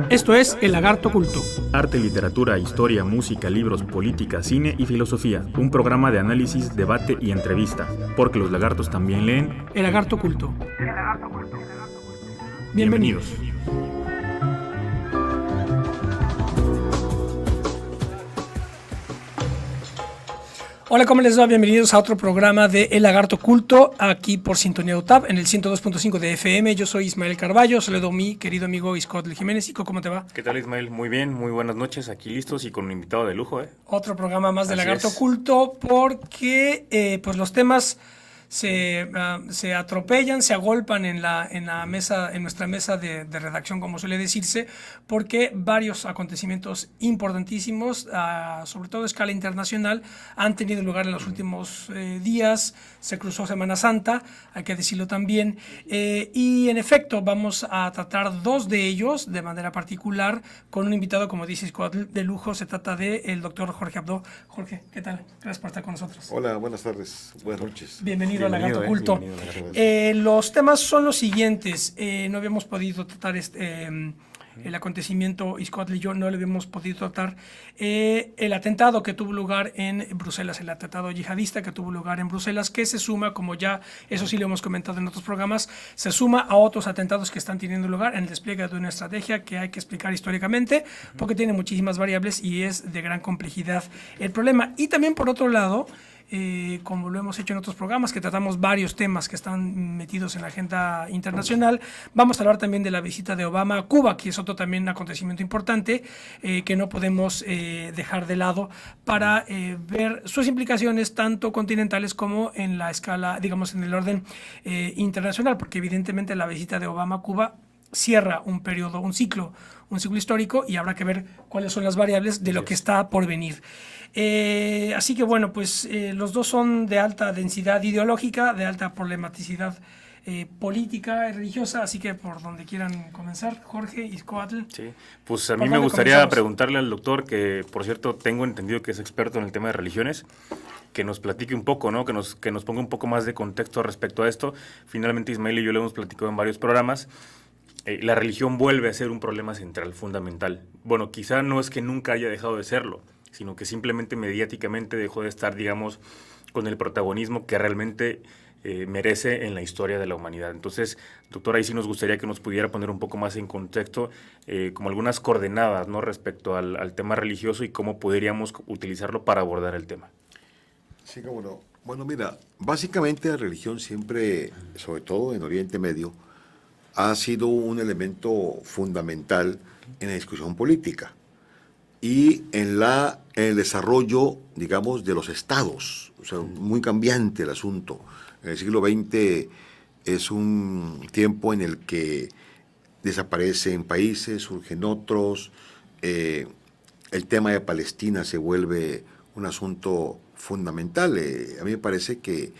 Esto es El Lagarto Culto. Arte, literatura, historia, música, libros, política, cine y filosofía. Un programa de análisis, debate y entrevista. Porque los lagartos también leen. El Lagarto Culto. Bienvenidos. Hola, ¿cómo les va? Bienvenidos a otro programa de El Lagarto Culto, aquí por Sintonía UTAP, en el 102.5 de FM. Yo soy Ismael Carballo, saludo a mi querido amigo Iscotl Jiménez. Ico, ¿cómo te va? ¿Qué tal, Ismael? Muy bien, muy buenas noches, aquí listos y con un invitado de lujo, ¿eh? Otro programa más de Así Lagarto es. Culto, porque pues los temas se atropellan, se agolpan en la mesa, en nuestra mesa de redacción, como suele decirse, porque varios acontecimientos importantísimos, sobre todo a escala internacional, han tenido lugar en los últimos días. Se cruzó Semana Santa, hay que decirlo también, y en efecto vamos a tratar dos de ellos de manera particular con un invitado, como dices, de lujo. Se trata del doctor Jorge Abdo. Jorge, ¿qué tal? Gracias por estar con nosotros. Hola, buenas tardes, buenas noches. Bienvenido al Lagarto Culto. Bienvenido. Los temas son los siguientes. No habíamos podido tratar el acontecimiento, Iscotl y yo no lo habíamos podido tratar. El atentado que tuvo lugar en Bruselas, el atentado yihadista que tuvo lugar en Bruselas, que se suma, como ya eso sí lo hemos comentado en otros programas, se suma a otros atentados que están teniendo lugar en el despliegue de una estrategia que hay que explicar históricamente, porque tiene muchísimas variables y es de gran complejidad el problema. Y también, por otro lado, como lo hemos hecho en otros programas, que tratamos varios temas que están metidos en la agenda internacional, vamos a hablar también de la visita de Obama a Cuba, que es otro también acontecimiento importante que no podemos dejar de lado para ver sus implicaciones tanto continentales como en la escala, digamos, en el orden internacional, porque evidentemente la visita de Obama a Cuba cierra un periodo, un ciclo histórico, y habrá que ver cuáles son las variables de lo que está por venir. Así que bueno, pues los dos son de alta densidad ideológica, de alta problematicidad política y religiosa, así que por donde quieran comenzar, Jorge, Iscoatl. Sí, pues a mí me gustaría preguntarle al doctor, que por cierto tengo entendido que es experto en el tema de religiones, que nos platique un poco, ¿no? Que nos ponga un poco más de contexto respecto a esto. Finalmente Ismael y yo lo hemos platicado en varios programas. La religión vuelve a ser un problema central, fundamental. Bueno, quizá no es que nunca haya dejado de serlo, sino que simplemente mediáticamente dejó de estar, digamos, con el protagonismo que realmente merece en la historia de la humanidad. Entonces, doctor, ahí sí nos gustaría que nos pudiera poner un poco más en contexto, como algunas coordenadas, ¿no?, respecto al tema religioso y cómo podríamos utilizarlo para abordar el tema. Sí, cómo no. Bueno, mira, básicamente la religión siempre, sobre todo en Oriente Medio, ha sido un elemento fundamental en la discusión política y en el desarrollo, digamos, de los estados. O sea, muy cambiante el asunto. En el siglo XX es un tiempo en el que desaparecen países, surgen otros. El tema de Palestina se vuelve un asunto fundamental. A mí me parece que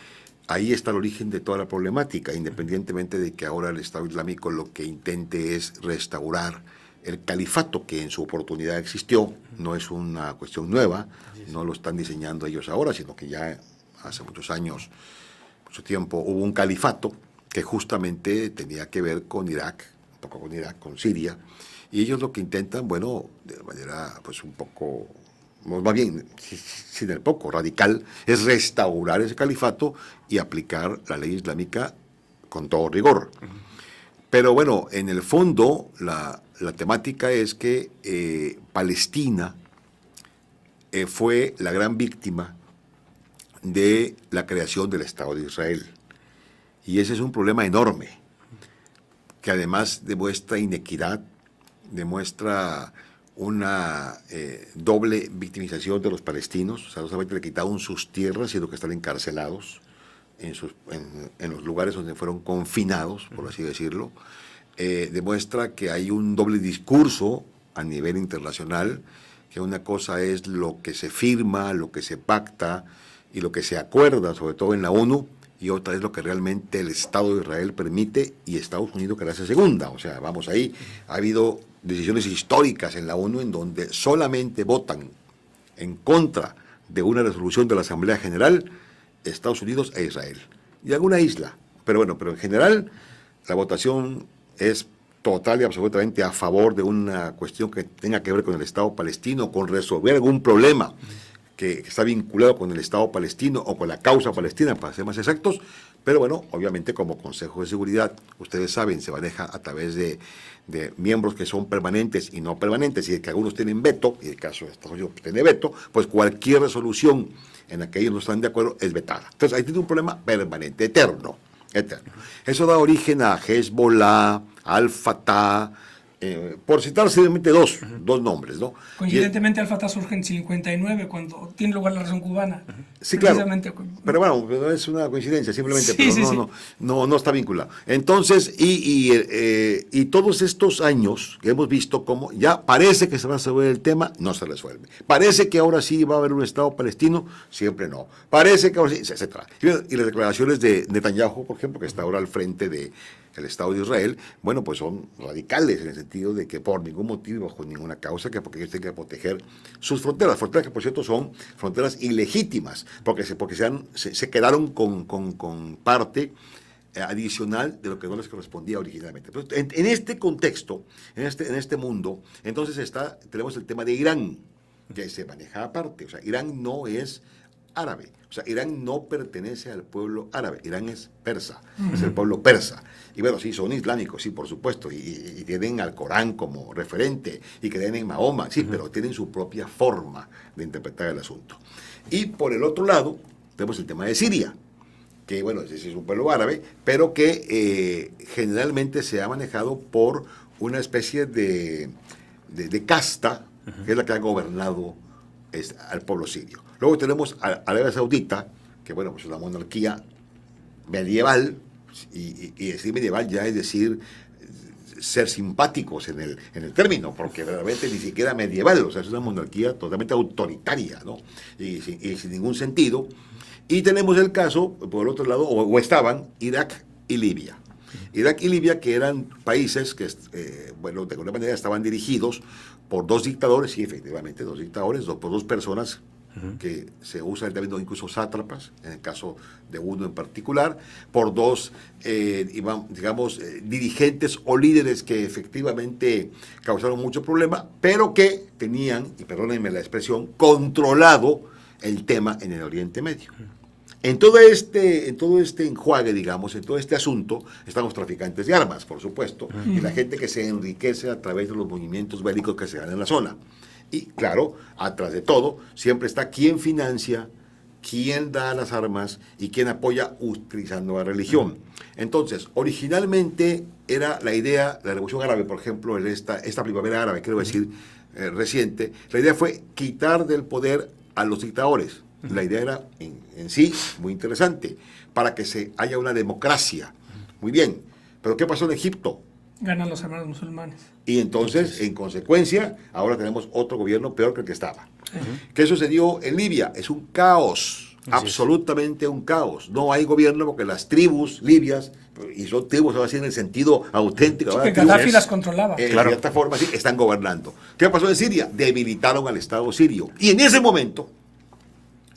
ahí está el origen de toda la problemática, independientemente de que ahora el Estado Islámico lo que intente es restaurar el califato que en su oportunidad existió. No es una cuestión nueva, no lo están diseñando ellos ahora, sino que ya hace muchos años, mucho tiempo, hubo un califato que justamente tenía que ver con Irak, un poco con Irak, con Siria, y ellos lo que intentan, bueno, de manera pues un poco, más bien, sin el poco, radical, es restaurar ese califato y aplicar la ley islámica con todo rigor. Pero bueno, en el fondo, la temática es que Palestina fue la gran víctima de la creación del Estado de Israel. Y ese es un problema enorme, que además demuestra inequidad, demuestra una doble victimización de los palestinos. O sea, no solamente le quitaron sus tierras, sino que están encarcelados en los lugares donde fueron confinados, por así decirlo. Demuestra que hay un doble discurso a nivel internacional, que una cosa es lo que se firma, lo que se pacta y lo que se acuerda, sobre todo en la ONU, y otra es lo que realmente el Estado de Israel permite y Estados Unidos que le hace segunda. O sea, vamos ahí, ha habido decisiones históricas en la ONU en donde solamente votan en contra de una resolución de la Asamblea General Estados Unidos e Israel y alguna isla, pero bueno, pero en general la votación es total y absolutamente a favor de una cuestión que tenga que ver con el Estado palestino, con resolver algún problema que está vinculado con el Estado palestino o con la causa palestina, para ser más exactos. Pero bueno, obviamente como Consejo de Seguridad, ustedes saben, se maneja a través de miembros que son permanentes y no permanentes, y de que algunos tienen veto, y el caso de Estados Unidos tiene veto, pues cualquier resolución en la que ellos no están de acuerdo es vetada. Entonces ahí tiene un problema permanente, eterno. Eso da origen a Hezbollah, Al-Fatah, por citar simplemente dos nombres, ¿no? Coincidentemente, Al-Fatah surge en 59, cuando tiene lugar la Revolución Cubana. Sí, claro. Pero bueno, no es una coincidencia, simplemente, sí, pero no está vinculado. Entonces, y todos estos años que hemos visto cómo ya parece que se va a resolver el tema, no se resuelve. Parece que ahora sí va a haber un Estado palestino, siempre no. Parece que ahora sí, etc. Y las declaraciones de Netanyahu, por ejemplo, que está ahora al frente del Estado de Israel, bueno, pues son radicales en el sentido de que por ningún motivo, bajo ninguna causa, que porque ellos tienen que proteger sus fronteras que por cierto son fronteras ilegítimas, porque se quedaron con parte adicional de lo que no les correspondía originalmente. Pero en este contexto, en este mundo, entonces tenemos el tema de Irán, que se maneja aparte. O sea, Irán no es árabe. O sea, Irán no pertenece al pueblo árabe. Irán es persa, es el pueblo persa. Y bueno, sí, son islámicos, sí, por supuesto, y tienen al Corán como referente, y creen en Mahoma, sí, pero tienen su propia forma de interpretar el asunto. Y por el otro lado, tenemos el tema de Siria, que bueno, ese es un pueblo árabe, pero que generalmente se ha manejado por una especie de casta, que es la que ha gobernado al pueblo sirio. Luego tenemos a Arabia Saudita, que bueno, pues es una monarquía medieval, y decir medieval ya es decir ser simpáticos en el término, porque realmente ni siquiera medieval, o sea, es una monarquía totalmente autoritaria, ¿no? Y sin ningún sentido. Y tenemos el caso, por el otro lado, o estaban Irak y Libia. Irak y Libia, que eran países que, bueno, de alguna manera estaban dirigidos por dos dictadores, sí, efectivamente, dos dictadores, por dos personas que se usa el término incluso sátrapas, en el caso de uno en particular, por dos, digamos, dirigentes o líderes que efectivamente causaron mucho problema, pero que tenían, y perdónenme la expresión, controlado el tema en el Oriente Medio. En todo este enjuague, digamos, en todo este asunto, están los traficantes de armas, por supuesto, y la gente que se enriquece a través de los movimientos bélicos que se dan en la zona. Y claro, atrás de todo, siempre está quién financia, quién da las armas y quién apoya utilizando la religión. Entonces, originalmente era la idea, la Revolución Árabe, por ejemplo, esta primavera árabe, quiero decir, reciente, la idea fue quitar del poder a los dictadores. La idea era en sí muy interesante, para que haya una democracia. Muy bien, pero ¿qué pasó en Egipto? Ganan los hermanos musulmanes. Y entonces, en consecuencia, ahora tenemos otro gobierno peor que el que estaba. ¿Qué sucedió en Libia? Es un caos, absolutamente un caos. No hay gobierno porque las tribus libias, y son tribus así en el sentido auténtico, sí, que Gaddafi las controlaba. De cierta forma, sí, están gobernando. ¿Qué pasó en Siria? Debilitaron al Estado sirio. Y en ese momento,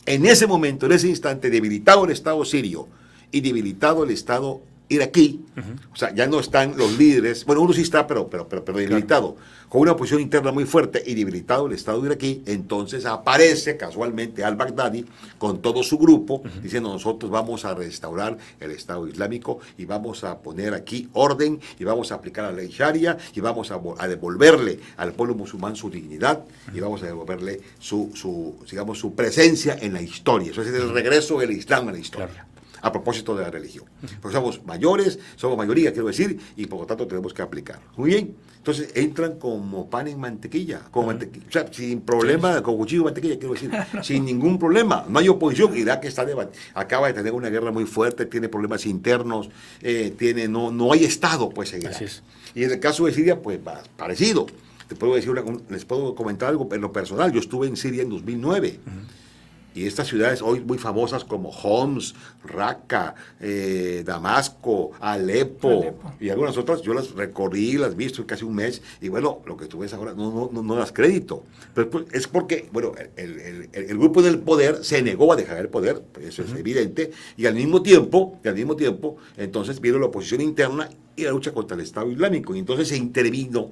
en ese instante, debilitado el Estado sirio y debilitado el Estado iraquí, o sea, ya no están los líderes, bueno, uno sí está, pero debilitado, con una posición interna muy fuerte y debilitado el Estado iraquí, entonces aparece casualmente al-Baghdadi con todo su grupo, diciendo nosotros vamos a restaurar el Estado Islámico y vamos a poner aquí orden y vamos a aplicar la ley Sharia y vamos a devolverle al pueblo musulmán su dignidad y vamos a devolverle digamos, su presencia en la historia. Eso es el regreso del Islam a la historia. Claro. A propósito de la religión. Porque somos mayores, somos mayoría, quiero decir, y por lo tanto tenemos que aplicar. Muy bien. Entonces entran como pan en mantequilla, o sea, sin problema, con cuchillo y mantequilla, quiero decir, sin ningún problema. No hay oposición. Irak acaba de tener una guerra muy fuerte, tiene problemas internos, no hay Estado, pues, en Irak. Así es. Y en el caso de Siria, pues, parecido. Les puedo comentar algo en lo personal. Yo estuve en Siria en 2009. Y estas ciudades hoy muy famosas como Homs, Raqqa, Damasco, Alepo y algunas otras, yo las recorrí, las vi, estuve casi un mes, y bueno, lo que tú ves ahora no das crédito. Pero es porque, bueno, el grupo del poder se negó a dejar el poder, pues eso es evidente, y al mismo tiempo, entonces vino la oposición interna y la lucha contra el Estado Islámico, y entonces se intervino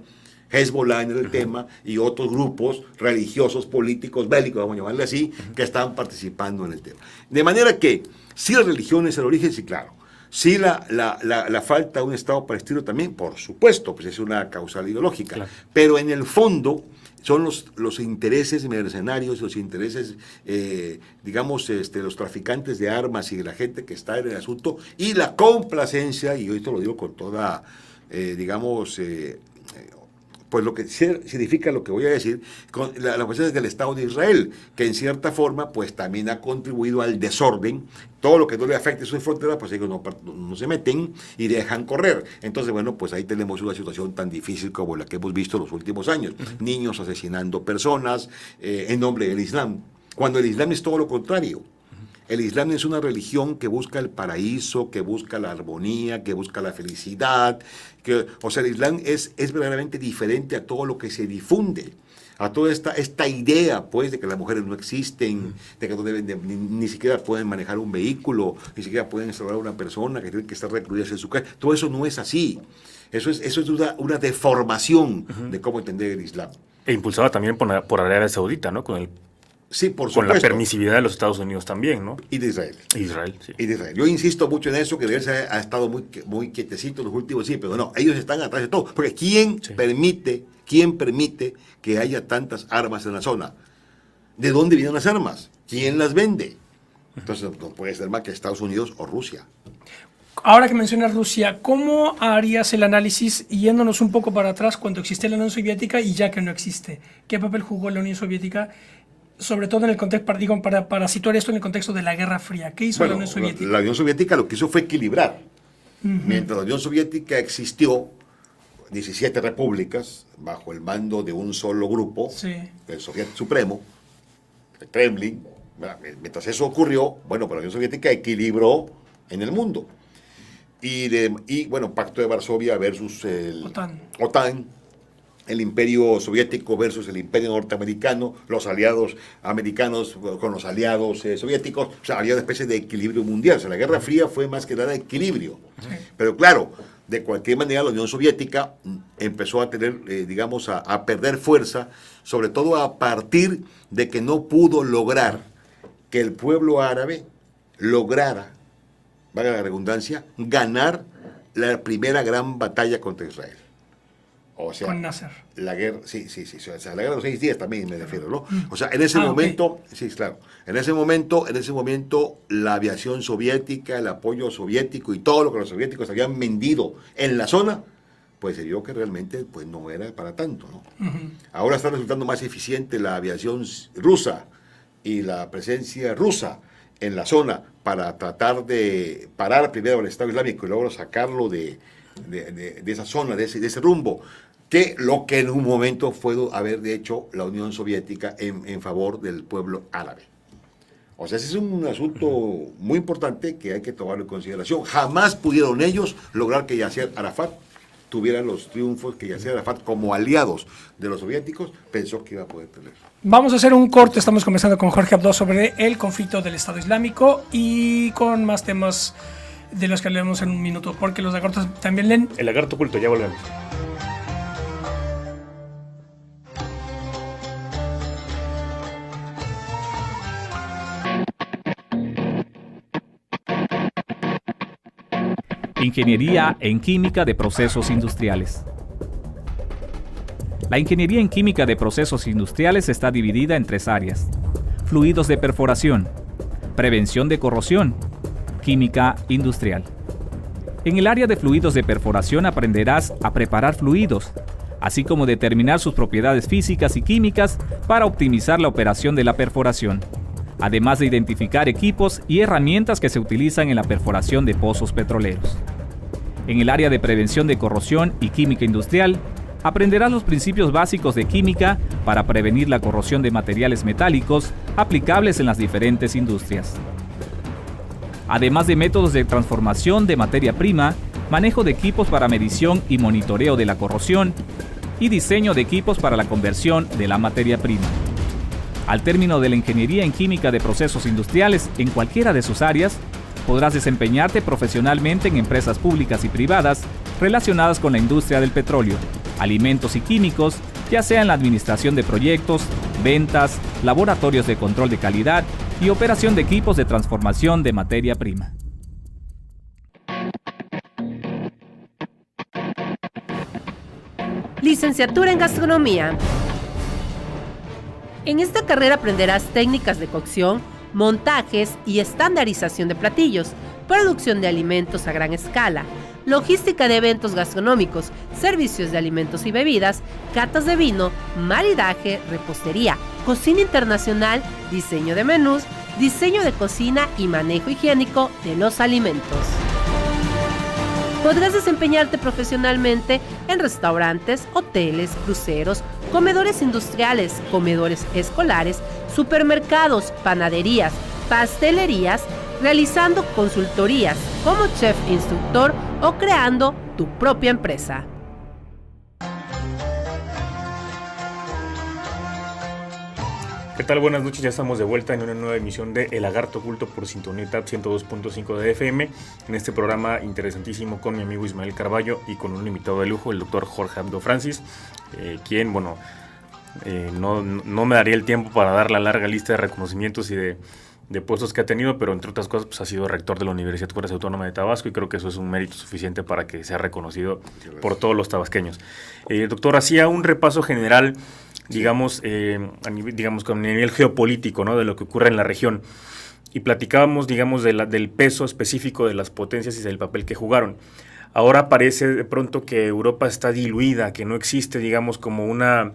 Hezbollah en el tema y otros grupos religiosos, políticos, bélicos, vamos a llamarle así, que estaban participando en el tema. De manera que, si la religión es el origen, sí, claro. Si la falta de un Estado palestino también, por supuesto, pues es una causal ideológica. Claro. Pero en el fondo son los intereses mercenarios, los intereses, los traficantes de armas y de la gente que está en el asunto, y la complacencia, y esto lo digo con toda, pues lo que significa lo que voy a decir, con la cuestión del Estado de Israel, que en cierta forma pues también ha contribuido al desorden. Todo lo que no le afecte sus fronteras, pues ellos no se meten y dejan correr. Entonces, bueno, pues ahí tenemos una situación tan difícil como la que hemos visto en los últimos años. Niños asesinando personas en nombre del Islam, cuando el Islam es todo lo contrario. El Islam es una religión que busca el paraíso, que busca la armonía, que busca la felicidad. El Islam es verdaderamente diferente a todo lo que se difunde, a toda esta idea, pues, de que las mujeres no existen, de que no deben ni siquiera pueden manejar un vehículo, ni siquiera pueden salvar a una persona, que tienen que estar recluidas en su casa. Todo eso no es así. Eso es una deformación de cómo entender el Islam. E impulsada también por Arabia Saudita, ¿no? Sí, por con supuesto. La permisividad de los Estados Unidos también, ¿no? Y de Israel. Sí. Y de Israel. Yo insisto mucho en eso, que Israel ha estado muy quietecito en los últimos sí, pero no, ellos están atrás de todo. Porque ¿quién permite que haya tantas armas en la zona? ¿De dónde vienen las armas? ¿Quién las vende? Entonces no puede ser más que Estados Unidos o Rusia. Ahora que mencionas Rusia, ¿cómo harías el análisis yéndonos un poco para atrás cuando existía la Unión Soviética y ya que no existe? ¿Qué papel jugó la Unión Soviética? Sobre todo en el contexto, para situar esto en el contexto de la Guerra Fría. ¿Qué hizo la Unión Soviética? La Unión Soviética lo que hizo fue equilibrar. Mientras la Unión Soviética existió, 17 repúblicas, bajo el mando de un solo grupo, el Soviet Supremo, el Kremlin. Mientras eso ocurrió, bueno, pues la Unión Soviética equilibró en el mundo. Y bueno, Pacto de Varsovia versus el OTAN, el imperio soviético versus el imperio norteamericano, los aliados americanos con los aliados soviéticos, o sea, había una especie de equilibrio mundial. O sea, la Guerra Fría fue más que nada equilibrio. Pero claro, de cualquier manera la Unión Soviética empezó a tener, a perder fuerza, sobre todo a partir de que no pudo lograr que el pueblo árabe lograra, valga la redundancia, ganar la primera gran batalla contra Israel. O sea, con Nasser. La guerra, sí, o sea, la guerra de los 6 días también me refiero, ¿no? O sea, en ese momento, sí, claro, en ese momento la aviación soviética, el apoyo soviético y todo lo que los soviéticos habían vendido en la zona, pues se vio que realmente pues no era para tanto, ¿no? Ahora está resultando más eficiente la aviación rusa y la presencia rusa en la zona para tratar de parar primero al Estado Islámico y luego sacarlo de esa zona, de ese rumbo, que lo que en un momento fue haber hecho la Unión Soviética en favor del pueblo árabe. O sea, ese es un asunto muy importante que hay que tomarlo en consideración. Jamás pudieron ellos lograr que Yasser Arafat tuviera los triunfos que Yasser Arafat, como aliados de los soviéticos, pensó que iba a poder tener. Vamos a hacer un corte, estamos conversando con Jorge Abdo sobre el conflicto del Estado Islámico y con más temas de los que leemos en un minuto, porque los lagartos también leen. El lagarto oculto, ya volvemos. Ingeniería en Química de Procesos Industriales. La ingeniería en química de procesos industriales está dividida en 3 áreas: fluidos de perforación, prevención de corrosión, química industrial. En el área de fluidos de perforación aprenderás a preparar fluidos, así como determinar sus propiedades físicas y químicas para optimizar la operación de la perforación, además de identificar equipos y herramientas que se utilizan en la perforación de pozos petroleros. En el área de prevención de corrosión y química industrial, aprenderás los principios básicos de química para prevenir la corrosión de materiales metálicos aplicables en las diferentes industrias. Además de métodos de transformación de materia prima, manejo de equipos para medición y monitoreo de la corrosión y diseño de equipos para la conversión de la materia prima. Al término de la ingeniería en química de procesos industriales en cualquiera de sus áreas, podrás desempeñarte profesionalmente en empresas públicas y privadas relacionadas con la industria del petróleo, alimentos y químicos, ya sea en la administración de proyectos, ventas, laboratorios de control de calidad y operación de equipos de transformación de materia prima. Licenciatura en Gastronomía. En esta carrera aprenderás técnicas de cocción, montajes y estandarización de platillos, producción de alimentos a gran escala, logística de eventos gastronómicos, servicios de alimentos y bebidas, catas de vino, maridaje, repostería, cocina internacional, diseño de menús, diseño de cocina y manejo higiénico de los alimentos. Podrás desempeñarte profesionalmente en restaurantes, hoteles, cruceros, comedores industriales, comedores escolares, supermercados, panaderías, pastelerías, realizando consultorías como chef instructor o creando tu propia empresa. ¿Qué tal? Buenas noches, ya estamos de vuelta en una nueva emisión de El Lagarto Oculto por Sintonía TAP 102.5 de FM, en este programa interesantísimo con mi amigo Ismael Carballo y con un invitado de lujo, el doctor Jorge Abdo Francis, quien, no me daría el tiempo para dar la larga lista de reconocimientos y de puestos que ha tenido, pero entre otras cosas pues ha sido rector de la Universidad Juárez Autónoma de Tabasco y creo que eso es un mérito suficiente para que sea reconocido por todos los tabasqueños. Doctor, hacía un repaso general, digamos con nivel geopolítico, ¿no?, de lo que ocurre en la región, y platicábamos, digamos, del peso específico de las potencias y del papel que jugaron. Ahora parece de pronto que Europa está diluida, que no existe, digamos, como una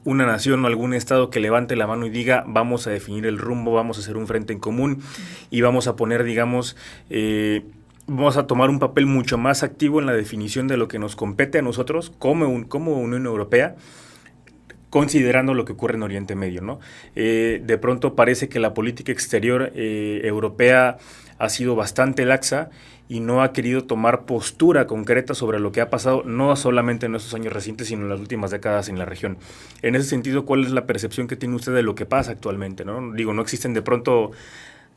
nación o algún estado que levante la mano y diga vamos a definir el rumbo, vamos a hacer un frente en común y vamos a poner, digamos, vamos a tomar un papel mucho más activo en la definición de lo que nos compete a nosotros como Unión Europea, considerando lo que ocurre en Oriente Medio, ¿no? De pronto parece que la política exterior europea ha sido bastante laxa y no ha querido tomar postura concreta sobre lo que ha pasado, no solamente en estos años recientes, sino en las últimas décadas en la región. En ese sentido, ¿cuál es la percepción que tiene usted de lo que pasa actualmente, ¿no? Digo, no existen de pronto,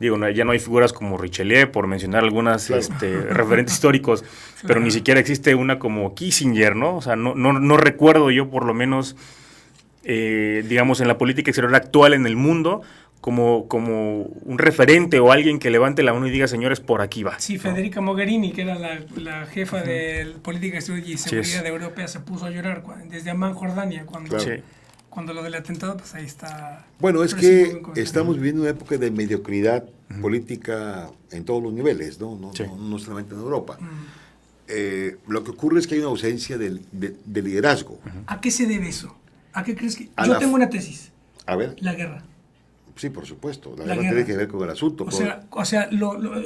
ya no hay figuras como Richelieu, por mencionar algunas referentes históricos, pero ni siquiera existe una como Kissinger, ¿no? O sea, no recuerdo yo, por lo menos, digamos, en la política exterior actual en el mundo, como un referente o alguien que levante la mano y diga, señores, por aquí va. Sí, Federica Mogherini, que era la jefa de política exterior y seguridad de Europa, se puso a llorar desde Amán, Jordania, cuando lo del atentado, pues ahí está. Bueno, es que estamos viviendo una época de mediocridad política en todos los niveles, no solamente en Europa. Lo que ocurre es que hay una ausencia de liderazgo. ¿A qué se debe eso? ¿A qué crees que...? Yo tengo una tesis. A ver. La guerra. Sí, por supuesto. La guerra tiene que ver con el asunto. O sea,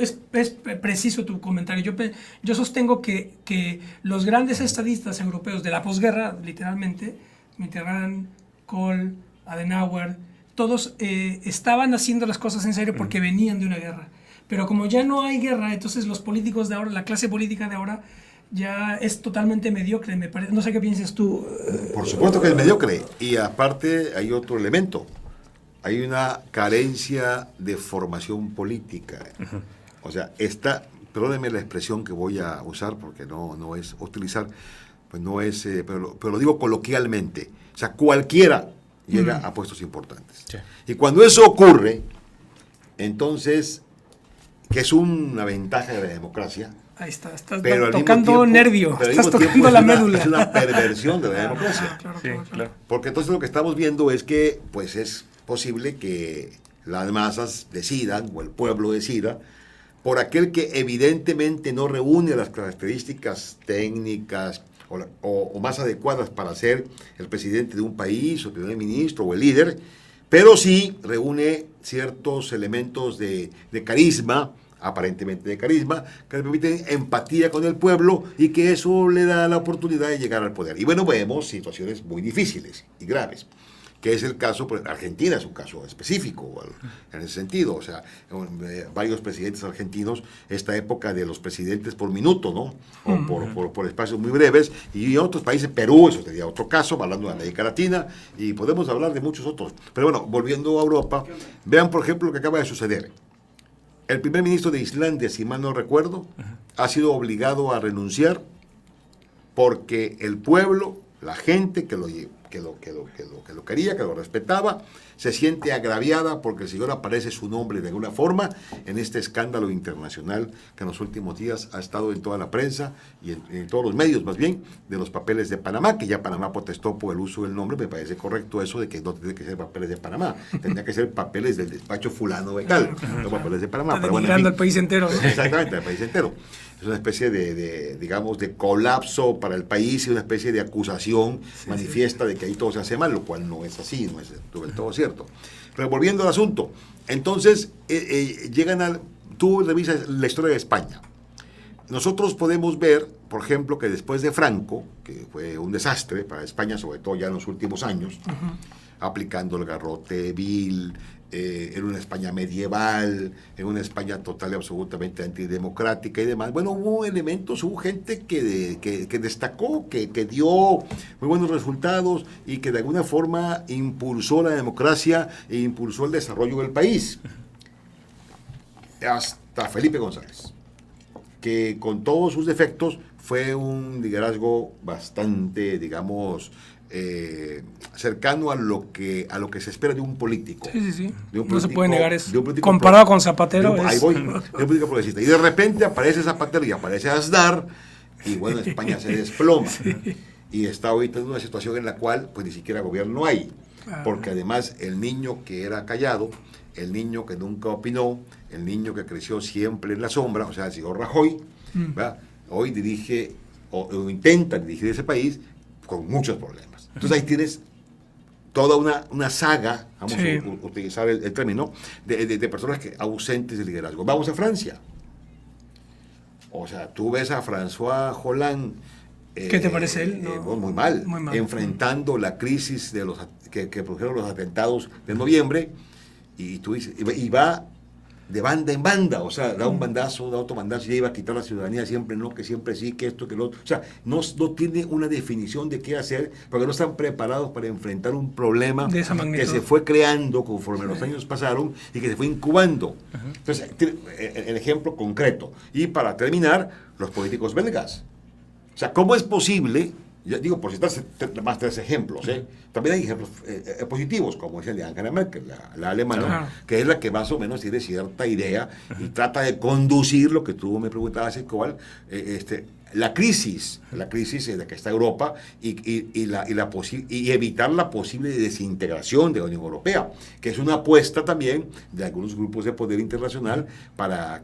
es preciso tu comentario. Yo sostengo que los grandes estadistas europeos de la posguerra, literalmente, Mitterrand, Kohl, Adenauer, todos estaban haciendo las cosas en serio porque venían de una guerra. Pero como ya no hay guerra, entonces los políticos de ahora, la clase política de ahora, ya es totalmente mediocre, me parece. No sé qué piensas tú. Por supuesto que es mediocre. Y aparte hay otro elemento. Hay una carencia de formación política. O sea, perdónenme la expresión que voy a usar porque no es utilizar, pues no es, pero lo digo coloquialmente. O sea, cualquiera llega a puestos importantes. Sí. Y cuando eso ocurre, entonces, que es una ventaja de la democracia. Ahí estás tocando nervio, estás tocando la médula. Es una perversión de la democracia. Claro. Porque entonces lo que estamos viendo es que, pues es posible que las masas decidan, o el pueblo decida, por aquel que evidentemente no reúne las características técnicas o más adecuadas para ser el presidente de un país, o primer ministro, o el líder, pero sí reúne ciertos elementos de carisma, aparentemente de carisma, que le permiten empatía con el pueblo y que eso le da la oportunidad de llegar al poder. Y bueno, vemos situaciones muy difíciles y graves, que es el caso, pues Argentina es un caso específico en ese sentido, o sea, varios presidentes argentinos, esta época de los presidentes por minuto, ¿no? O por espacios muy breves, y otros países, Perú, eso sería otro caso, hablando de América Latina, y podemos hablar de muchos otros. Pero bueno, volviendo a Europa, vean por ejemplo lo que acaba de suceder. El primer ministro de Islandia, si mal no recuerdo, ha sido obligado a renunciar porque el pueblo, la gente que lo quería, que lo respetaba, se siente agraviada porque el señor aparece su nombre de alguna forma en este escándalo internacional que en los últimos días ha estado en toda la prensa y en todos los medios más bien, de los papeles de Panamá, que ya Panamá protestó por el uso del nombre. Me parece correcto eso de que no tiene que ser papeles de Panamá, tendría que ser papeles del despacho fulano de tal, no papeles de Panamá. Está denigrando al país entero, ¿no? Exactamente, al país entero. Es una especie digamos, de colapso para el país y una especie de acusación manifiesta de que ahí todo se hace mal, lo cual no es así, no es del todo cierto. Pero volviendo al asunto, entonces tú revisas la historia de España. Nosotros podemos ver, por ejemplo, que después de Franco, que fue un desastre para España, sobre todo ya en los últimos años, aplicando el garrote vil, en una España medieval, en una España total y absolutamente antidemocrática y demás. Bueno, hubo elementos, hubo gente que destacó, que dio muy buenos resultados y que de alguna forma impulsó la democracia e impulsó el desarrollo del país. Hasta Felipe González, que con todos sus defectos fue un liderazgo bastante, digamos, cercano a lo que se espera de un político. Sí. De un no se puede negar eso. Político comparado con Zapatero. Ahí voy, de un político progresista. Y de repente aparece Zapatero y aparece Aznar, y bueno, España se desploma. Y está ahorita en una situación en la cual pues ni siquiera gobierno hay. Porque además el niño que era callado, el niño que nunca opinó, el niño que creció siempre en la sombra, o sea, el señor Rajoy, hoy dirige o intenta dirigir ese país con muchos problemas. Entonces ahí tienes toda una saga, vamos a utilizar el término, de personas ausentes de liderazgo. Vamos a Francia. O sea, tú ves a François Hollande. ¿Qué te parece él? No, muy mal. Enfrentando la crisis que produjeron los atentados de noviembre, y tú dices, y va de banda en banda, o sea, da un bandazo, da otro bandazo, ya iba a quitar la ciudadanía, siempre no, que siempre sí, que esto, que lo otro. O sea, no tiene una definición de qué hacer, porque no están preparados para enfrentar un problema que se fue creando conforme los años pasaron y que se fue incubando. Entonces, el ejemplo concreto. Y para terminar, los políticos belgas. O sea, ¿cómo es posible? Ya digo, por citar más tres ejemplos, también hay ejemplos positivos, como es el de Angela Merkel, la alemana, que es la que más o menos tiene cierta idea y trata de conducir lo que tú me preguntabas, cuál, la crisis en la que está Europa y evitar la posible desintegración de la Unión Europea, que es una apuesta también de algunos grupos de poder internacional para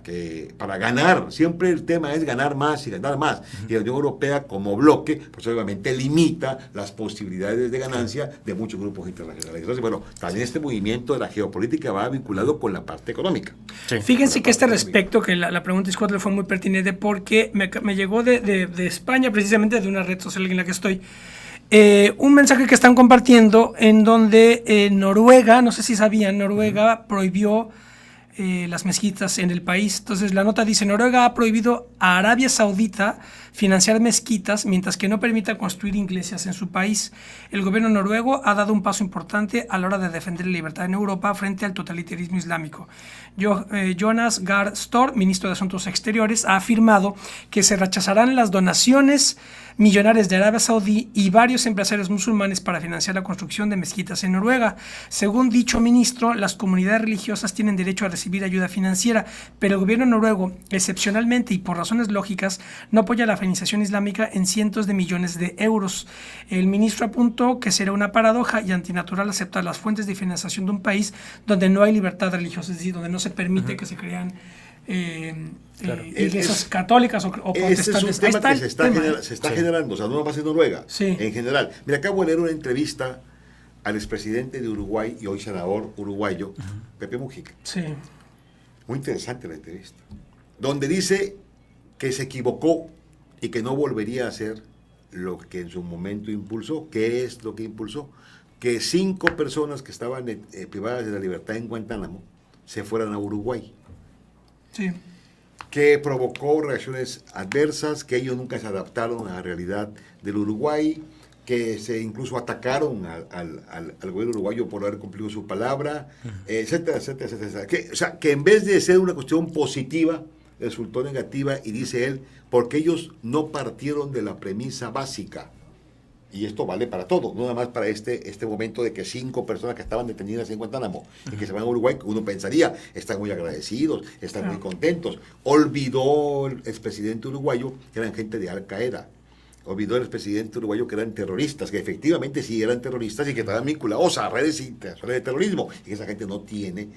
ganar. Siempre el tema es ganar más y ganar más. Y la Unión Europea como bloque, pues obviamente limita las posibilidades de ganancia de muchos grupos internacionales. Entonces, bueno, también este movimiento de la geopolítica va vinculado con la parte económica. Sí. Fíjense que respecto, que la pregunta de Scott fue muy pertinente porque me llegó de España, precisamente de una red social en la que estoy, un mensaje que están compartiendo en donde Noruega, no sé si sabían, Noruega prohibió las mezquitas en el país. Entonces la nota dice: Noruega ha prohibido a Arabia Saudita financiar mezquitas mientras que no permita construir iglesias en su país. El gobierno noruego ha dado un paso importante a la hora de defender la libertad en Europa frente al totalitarismo islámico. Jonas Gahr Store, ministro de Asuntos Exteriores, ha afirmado que se rechazarán las donaciones millonarias de Arabia Saudí y varios empresarios musulmanes para financiar la construcción de mezquitas en Noruega. Según dicho ministro, las comunidades religiosas tienen derecho a recibir ayuda financiera, pero el gobierno noruego, excepcionalmente y por razones lógicas, no apoya la financiación islámica en cientos de millones de euros. El ministro apuntó que será una paradoja y antinatural aceptar las fuentes de financiación de un país donde no hay libertad religiosa, es decir, donde no se permite que se crean iglesias católicas o protestantes. Ese es un tema que se está generando, o sea, no va a ser Noruega, en general. Mira, acabo de leer una entrevista al expresidente de Uruguay y hoy senador uruguayo, Pepe Mujica. Sí. Muy interesante la entrevista. donde dice que se equivocó y que no volvería a hacer lo que en su momento impulsó. ¿Qué es lo que impulsó? Que 5 personas que estaban privadas de la libertad en Guantánamo se fueran a Uruguay. Sí. Que provocó reacciones adversas, que ellos nunca se adaptaron a la realidad del Uruguay, que se incluso atacaron al gobierno uruguayo por haber cumplido su palabra, etcétera, etcétera, etcétera. O sea, que en vez de ser una cuestión positiva, resultó negativa, y dice él, porque ellos no partieron de la premisa básica. Y esto vale para todo, no nada más para este momento de que 5 personas que estaban detenidas en Guantánamo y que se van a Uruguay, que uno pensaría, están muy agradecidos, están muy contentos. Olvidó el expresidente uruguayo que eran gente de Al Qaeda. Olvidó el expresidente uruguayo que eran terroristas, que efectivamente sí eran terroristas y que estaban vinculados a redes internacionales de terrorismo. Y que esa gente no tiene,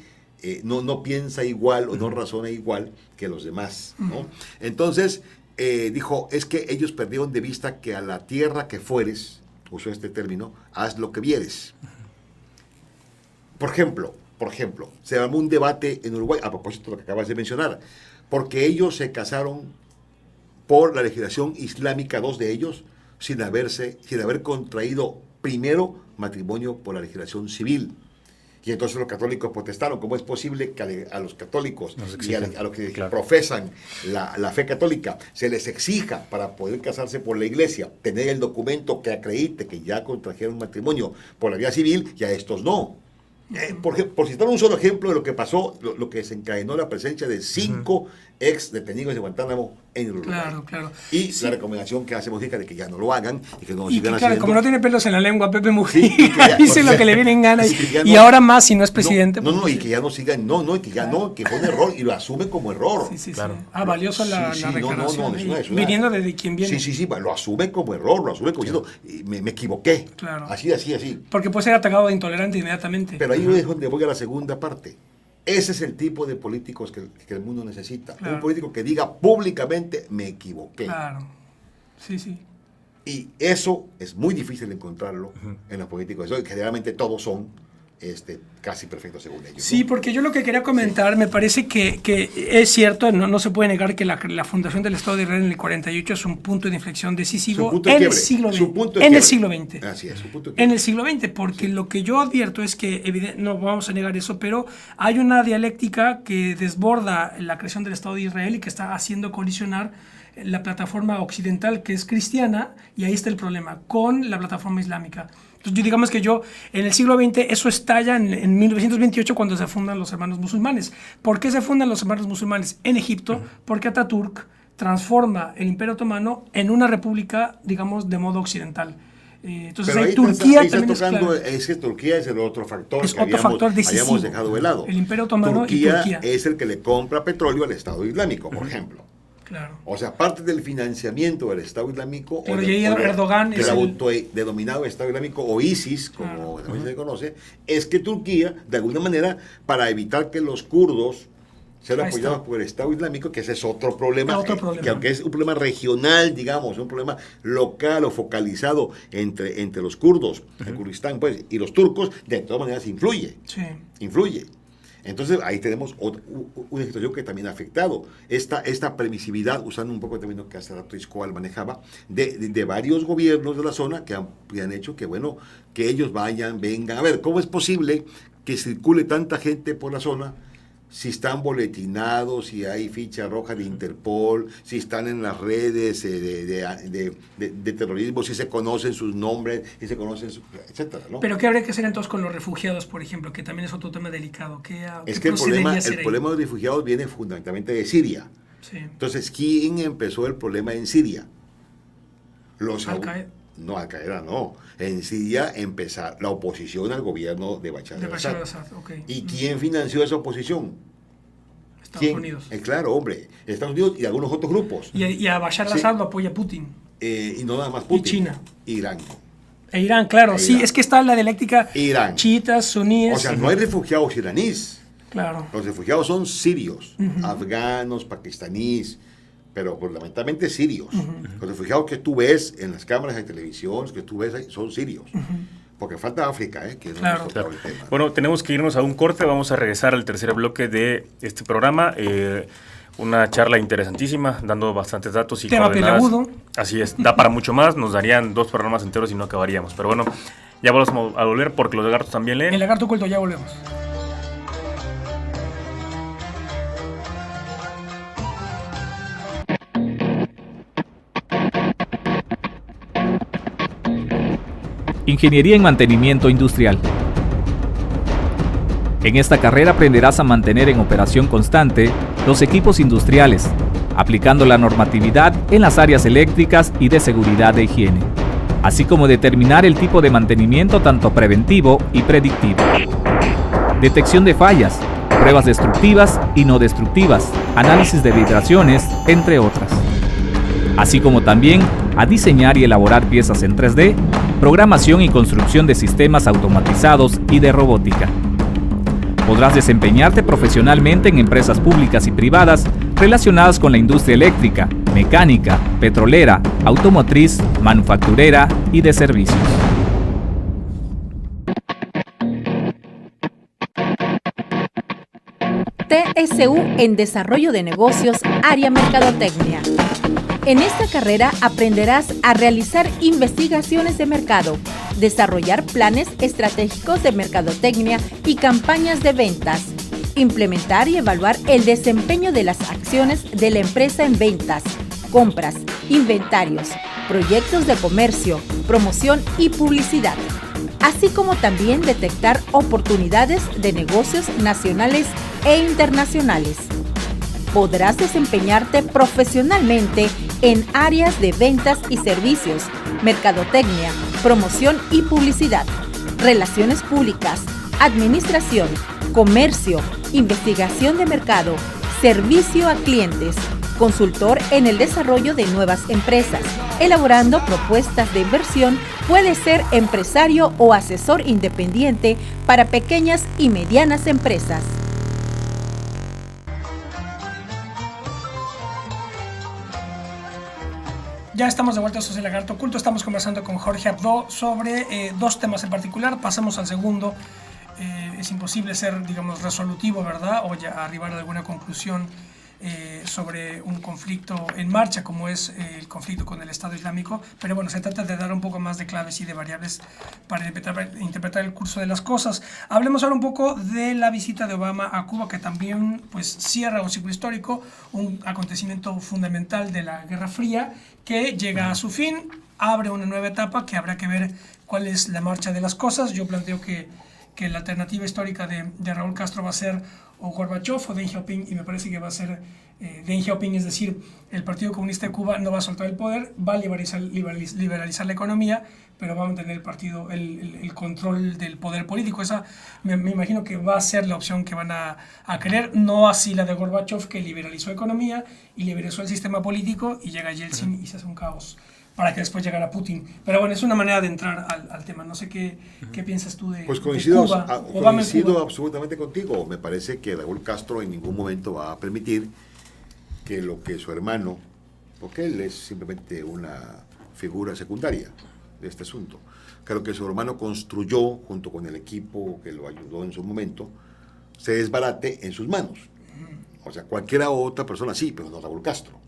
no piensa igual o no razona igual que los demás, ¿no? Entonces, dijo, es que ellos perdieron de vista que a la tierra que fueres, usó este término, haz lo que vieres. Por ejemplo, se armó un debate en Uruguay, a propósito de lo que acabas de mencionar, porque ellos se casaron por la legislación islámica, 2 de ellos, sin haber contraído primero matrimonio por la legislación civil. Y entonces los católicos protestaron. ¿Cómo es posible que a los católicos y a los que profesan la fe católica se les exija, para poder casarse por la iglesia, tener el documento que acredite que ya contrajeron matrimonio por la vía civil, y a estos no? Por citar un solo ejemplo de lo que pasó, lo que desencadenó la presencia de 5 ex detenidos de Guantánamo en Uruguay. Claro. Y la recomendación que hace Mujica de que ya no lo hagan y que no lo sigan claro, haciendo. como no tiene pelos en la lengua, Pepe Mujica Sí, dice lo que le viene en gana, y no, ahora más si no es presidente. No, y que ya no sigan, y que ya no, que fue un error, y lo asume como error. Sí. Claro. Valioso la declaración. Viniendo desde quien viene. Sí, lo asume como error, lo asume como diciendo, me equivoqué. Claro. Así. Porque puede ser atacado de intolerante inmediatamente. Pero ahí es donde voy a la segunda parte. Ese es el tipo de políticos que el mundo necesita. Claro. Un político que diga públicamente, me equivoqué. Claro. Sí. Y eso es muy difícil encontrarlo en los políticos. Eso, generalmente todos son casi perfectos según ellos. Sí, ¿no? porque yo lo que quería comentar, me parece que es cierto, no se puede negar que la fundación del Estado de Israel en el 48 es un punto de inflexión decisivo en el siglo XX. En el siglo XX. Así es, su punto de En quiebre. el siglo XX, porque lo que yo advierto es que, no vamos a negar eso, pero hay una dialéctica que desborda la creación del Estado de Israel y que está haciendo colisionar la plataforma occidental, que es cristiana, y ahí está el problema, con la plataforma islámica. Entonces, digamos que en el siglo XX, eso estalla en 1928, cuando se fundan los hermanos musulmanes. ¿Por qué se fundan los hermanos musulmanes en Egipto? Porque Ataturk transforma el Imperio Otomano en una república, digamos, de modo occidental. Entonces, Pero ahí Turquía ahí también está tocando, es clave. es que Turquía es el otro factor Es que otro factor decisivo. habíamos dejado de lado. El Imperio Otomano y Turquía. Es el que le compra petróleo al Estado Islámico, por ejemplo. Claro. O sea, parte del financiamiento del Estado Islámico, Pero Erdogan es del el autodenominado Estado Islámico, o ISIS, como también se conoce, es que Turquía, de alguna manera, para evitar que los kurdos sean apoyados por el Estado Islámico, que ese es otro problema, que aunque es un problema regional, digamos, un problema local o focalizado entre los kurdos, el Kurdistán, pues, y los turcos, de todas maneras influye. Entonces ahí tenemos una situación que también ha afectado esta permisividad, usando un poco el término que hace rato Iscoal manejaba, de varios gobiernos de la zona que han hecho que, bueno, que ellos vengan. A ver, ¿cómo es posible que circule tanta gente por la zona si están boletinados, si hay ficha roja de Interpol, si están en las redes de terrorismo, si se conocen sus nombres, si se conocen, etcétera, ¿no? Pero ¿qué habría que hacer entonces con los refugiados, por ejemplo, que también es otro tema delicado? Es que el problema de los refugiados viene fundamentalmente de Siria. Sí. Entonces, ¿quién empezó el problema en Siria? Al-Qaeda. No, Al-Qaeda no. En Siria empezó la oposición al gobierno de Bashar al-Assad. Okay. ¿Y quién financió esa oposición? Estados Unidos. Claro, hombre, Estados Unidos y algunos otros grupos. Y a Bashar al-Assad lo apoya Putin. Y no nada más Putin. Y China. Irán. E Irán, claro. Sí, es que está la dialéctica Irán. Chiitas, suníes. O sea, no hay refugiados iraníes. Claro. Los refugiados son sirios, afganos, pakistaníes, pero fundamentalmente sirios. Los refugiados que tú ves en las cámaras de televisión, que tú ves ahí, son sirios. Porque falta África, que no hemos tocado el tema. Bueno, tenemos que irnos a un corte. Vamos a regresar al tercer bloque de este programa. Una charla interesantísima, dando bastantes datos y tema coordenadas. peleagudo. Así es, da para mucho más, nos darían 2 programas enteros y no acabaríamos. Pero bueno, ya vamos a volver porque los lagartos también leen. El lagarto oculto, ya volvemos. Ingeniería en mantenimiento industrial. En esta carrera aprenderás a mantener en operación constante los equipos industriales, aplicando la normatividad en las áreas eléctricas y de seguridad e higiene, así como determinar el tipo de mantenimiento tanto preventivo y predictivo. Detección de fallas, pruebas destructivas y no destructivas, análisis de vibraciones, entre otras. Así como también a diseñar y elaborar piezas en 3D, programación y construcción de sistemas automatizados y de robótica. Podrás desempeñarte profesionalmente en empresas públicas y privadas relacionadas con la industria eléctrica, mecánica, petrolera, automotriz, manufacturera y de servicios. TSU en Desarrollo de Negocios, área Mercadotecnia. En esta carrera aprenderás a realizar investigaciones de mercado, desarrollar planes estratégicos de mercadotecnia y campañas de ventas, implementar y evaluar el desempeño de las acciones de la empresa en ventas, compras, inventarios, proyectos de comercio, promoción y publicidad, así como también detectar oportunidades de negocios nacionales e internacionales. Podrás desempeñarte profesionalmente en áreas de ventas y servicios, mercadotecnia, promoción y publicidad, relaciones públicas, administración, comercio, investigación de mercado, servicio a clientes, consultor en el desarrollo de nuevas empresas, elaborando propuestas de inversión, puede ser empresario o asesor independiente para pequeñas y medianas empresas. Ya estamos de vuelta, eso es el lagarto oculto. Estamos conversando con Jorge Abdo sobre 2 temas en particular. Pasamos al segundo. Es imposible ser, digamos, resolutivo, ¿verdad? O ya arribar a alguna conclusión sobre un conflicto en marcha, como es el conflicto con el Estado Islámico. Pero bueno, se trata de dar un poco más de claves y de variables para interpretar el curso de las cosas. Hablemos ahora un poco de la visita de Obama a Cuba, que también pues cierra un ciclo histórico, un acontecimiento fundamental de la Guerra Fría, que llega a su fin, abre una nueva etapa que habrá que ver cuál es la marcha de las cosas. Yo planteo que la alternativa histórica de Raúl Castro va a ser o Gorbachev o Deng Xiaoping, y me parece que va a ser Deng Xiaoping, es decir, el Partido Comunista de Cuba no va a soltar el poder, va a liberalizar la economía, pero va a mantener el partido, el control del poder político. Esa me imagino que va a ser la opción que van a querer, no así la de Gorbachev, que liberalizó la economía y liberalizó el sistema político, y llega Yeltsin y se hace un caos para que después llegara Putin. Pero bueno, es una manera de entrar al tema. No sé qué piensas tú de, pues coincido, de Cuba. coincido absolutamente contigo. Me parece que Raúl Castro en ningún momento va a permitir que lo que su hermano, porque él es simplemente una figura secundaria de este asunto, creo que su hermano construyó, junto con el equipo que lo ayudó en su momento, se desbarate en sus manos. O sea, cualquiera otra persona sí, pero no Raúl Castro.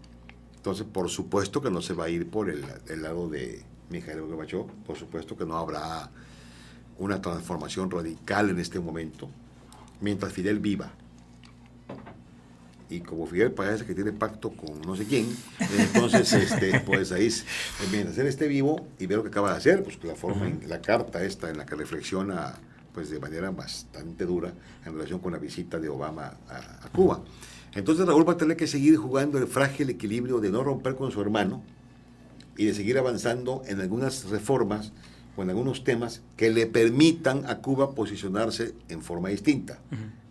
Entonces, por supuesto que no se va a ir por el lado de Mikhail Gorbachev, por supuesto que no habrá una transformación radical en este momento, mientras Fidel viva. Y como Fidel parece que tiene pacto con no sé quién, entonces pues ahí, mientras él esté vivo y ve lo que acaba de hacer, pues la forma, la carta esta en la que reflexiona pues de manera bastante dura en relación con la visita de Obama a Cuba. Entonces Raúl va a tener que seguir jugando el frágil equilibrio de no romper con su hermano y de seguir avanzando en algunas reformas o en algunos temas que le permitan a Cuba posicionarse en forma distinta,